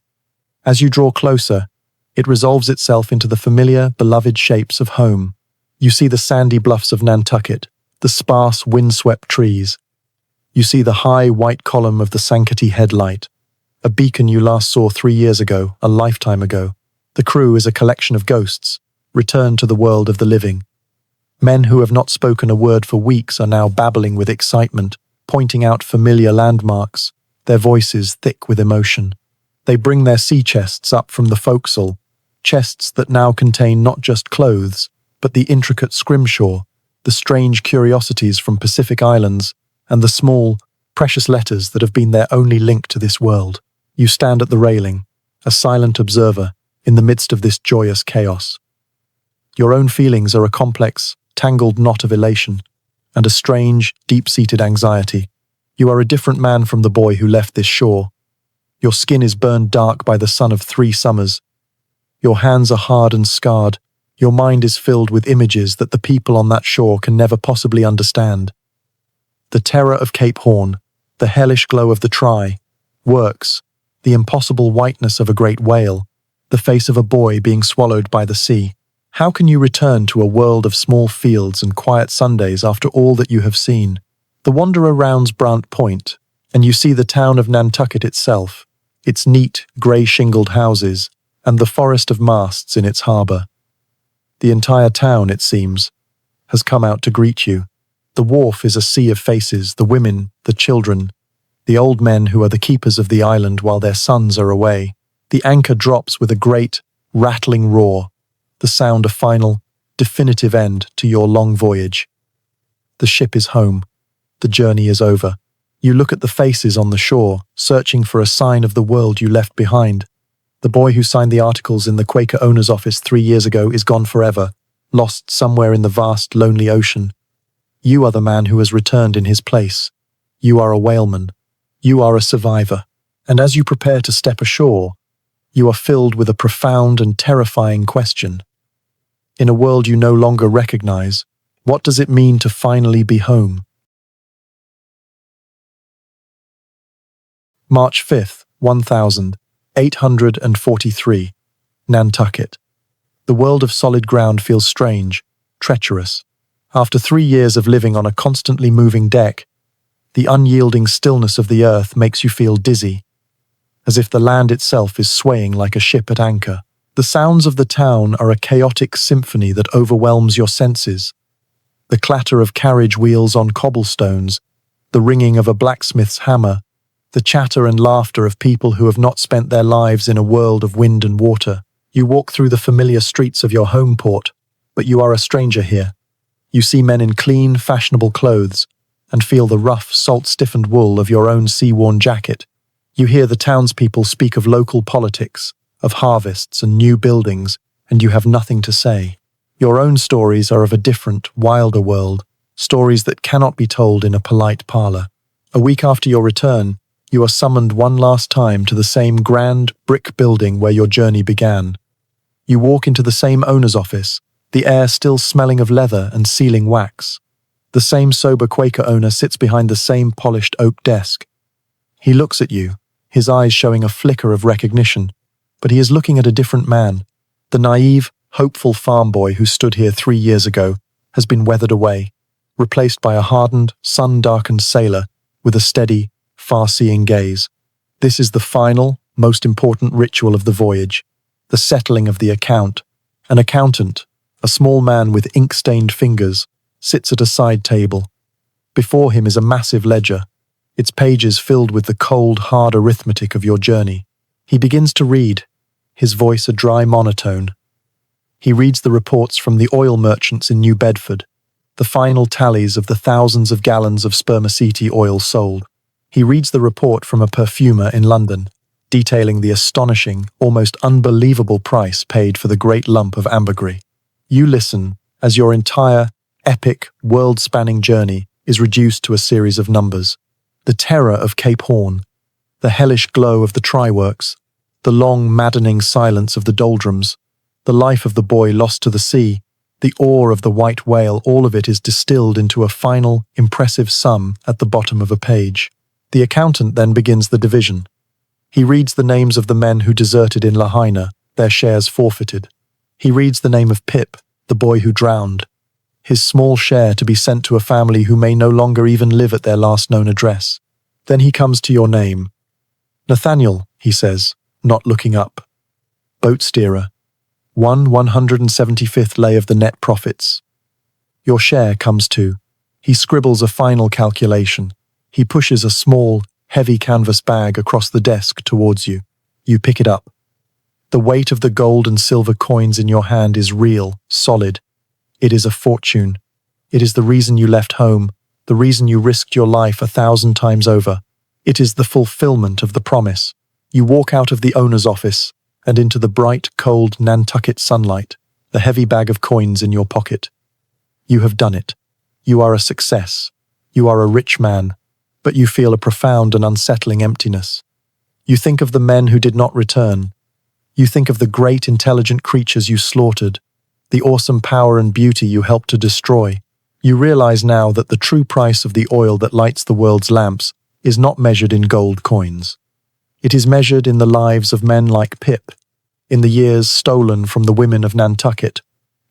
As you draw closer, it resolves itself into the familiar, beloved shapes of home. You see the sandy bluffs of Nantucket, the sparse, windswept trees. You see the high, white column of the Sankaty headlight, a beacon you last saw 3 years ago, a lifetime ago. The crew is a collection of ghosts, returned to the world of the living. Men who have not spoken a word for weeks are now babbling with excitement, pointing out familiar landmarks, their voices thick with emotion. They bring their sea chests up from the forecastle, chests that now contain not just clothes, but the intricate scrimshaw, the strange curiosities from Pacific islands, and the small, precious letters that have been their only link to this world. You stand at the railing, a silent observer, in the midst of this joyous chaos. Your own feelings are a complex, tangled knot of elation, and a strange, deep-seated anxiety. You are a different man from the boy who left this shore. Your skin is burned dark by the sun of 3 summers. Your hands are hard and scarred. Your mind is filled with images that the people on that shore can never possibly understand. The terror of Cape Horn, the hellish glow of the Try, works, the impossible whiteness of a great whale, the face of a boy being swallowed by the sea. How can you return to a world of small fields and quiet Sundays after all that you have seen? The wanderer rounds Brant Point, and you see the town of Nantucket itself, its neat, grey-shingled houses, and the forest of masts in its harbour. The entire town, it seems, has come out to greet you. The wharf is a sea of faces, the women, the children, the old men who are the keepers of the island while their sons are away. The anchor drops with a great, rattling roar, the sound a final, definitive end to your long voyage. The ship is home. The journey is over. You look at the faces on the shore, searching for a sign of the world you left behind. The boy who signed the articles in the Quaker owner's office 3 years ago is gone forever, lost somewhere in the vast, lonely ocean. You are the man who has returned in his place. You are a whaleman. You are a survivor. And as you prepare to step ashore, you are filled with a profound and terrifying question. In a world you no longer recognize, what does it mean to finally be home? March 5th, 1843, Nantucket. The world of solid ground feels strange, treacherous. After 3 years of living on a constantly moving deck, the unyielding stillness of the earth makes you feel dizzy, as if the land itself is swaying like a ship at anchor. The sounds of the town are a chaotic symphony that overwhelms your senses. The clatter of carriage wheels on cobblestones, the ringing of a blacksmith's hammer, the chatter and laughter of people who have not spent their lives in a world of wind and water. You walk through the familiar streets of your home port, but you are a stranger here. You see men in clean, fashionable clothes, and feel the rough, salt-stiffened wool of your own sea-worn jacket. You hear the townspeople speak of local politics, of harvests and new buildings, and you have nothing to say. Your own stories are of a different, wilder world, stories that cannot be told in a polite parlour. A week after your return, you are summoned one last time to the same grand brick building where your journey began. You walk into the same owner's office, the air still smelling of leather and sealing wax. The same sober Quaker owner sits behind the same polished oak desk. He looks at you, his eyes showing a flicker of recognition, but he is looking at a different man. The naive, hopeful farm boy who stood here 3 years ago has been weathered away, replaced by a hardened, sun-darkened sailor with a steady, far-seeing gaze. This is the final, most important ritual of the voyage, the settling of the account. An accountant, a small man with ink-stained fingers, sits at a side table. Before him is a massive ledger, its pages filled with the cold, hard arithmetic of your journey. He begins to read, his voice a dry monotone. He reads the reports from the oil merchants in New Bedford, the final tallies of the thousands of gallons of spermaceti oil sold. He reads the report from a perfumer in London, detailing the astonishing, almost unbelievable price paid for the great lump of ambergris. You listen as your entire, epic, world-spanning journey is reduced to a series of numbers. The terror of Cape Horn, the hellish glow of the try-works, the long, maddening silence of the doldrums, the life of the boy lost to the sea, the awe of the white whale, all of it is distilled into a final, impressive sum at the bottom of a page. The accountant then begins the division. He reads the names of the men who deserted in Lahaina, their shares forfeited. He reads the name of Pip, the boy who drowned, his small share to be sent to a family who may no longer even live at their last known address. Then he comes to your name. Nathaniel, he says, not looking up. Boat steerer. 1/175th lay of the net profits. Your share comes to. He scribbles a final calculation. He pushes a small, heavy canvas bag across the desk towards you. You pick it up. The weight of the gold and silver coins in your hand is real, solid. It is a fortune. It is the reason you left home, the reason you risked your life 1,000 times over. It is the fulfillment of the promise. You walk out of the owner's office and into the bright, cold Nantucket sunlight, the heavy bag of coins in your pocket. You have done it. You are a success. You are a rich man, but you feel a profound and unsettling emptiness. You think of the men who did not return. You think of the great, intelligent creatures you slaughtered, the awesome power and beauty you helped to destroy. You realize now that the true price of the oil that lights the world's lamps is not measured in gold coins. It is measured in the lives of men like Pip, in the years stolen from the women of Nantucket,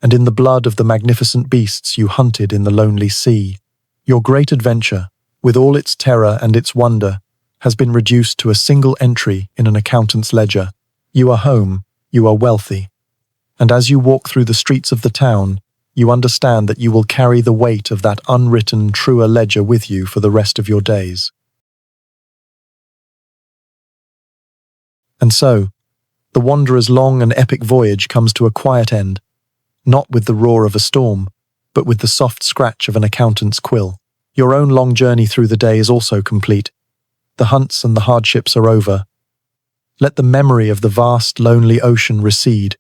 and in the blood of the magnificent beasts you hunted in the lonely sea. Your great adventure, with all its terror and its wonder, has been reduced to a single entry in an accountant's ledger. You are home, you are wealthy. And as you walk through the streets of the town, you understand that you will carry the weight of that unwritten, truer ledger with you for the rest of your days. And so, the wanderer's long and epic voyage comes to a quiet end, not with the roar of a storm, but with the soft scratch of an accountant's quill. Your own long journey through the day is also complete. The hunts and the hardships are over. Let the memory of the vast, lonely ocean recede,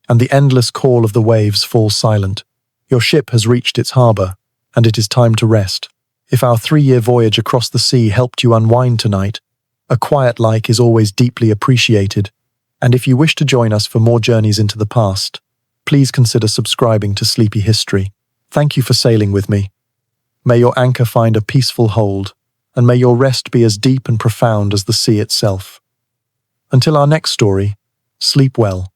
and the endless call of the waves fall silent. Your ship has reached its harbour, and it is time to rest. If our 3-year voyage across the sea helped you unwind tonight, a quiet like is always deeply appreciated, and if you wish to join us for more journeys into the past, please consider subscribing to Sleepy History. Thank you for sailing with me. May your anchor find a peaceful hold, and may your rest be as deep and profound as the sea itself. Until our next story, sleep well.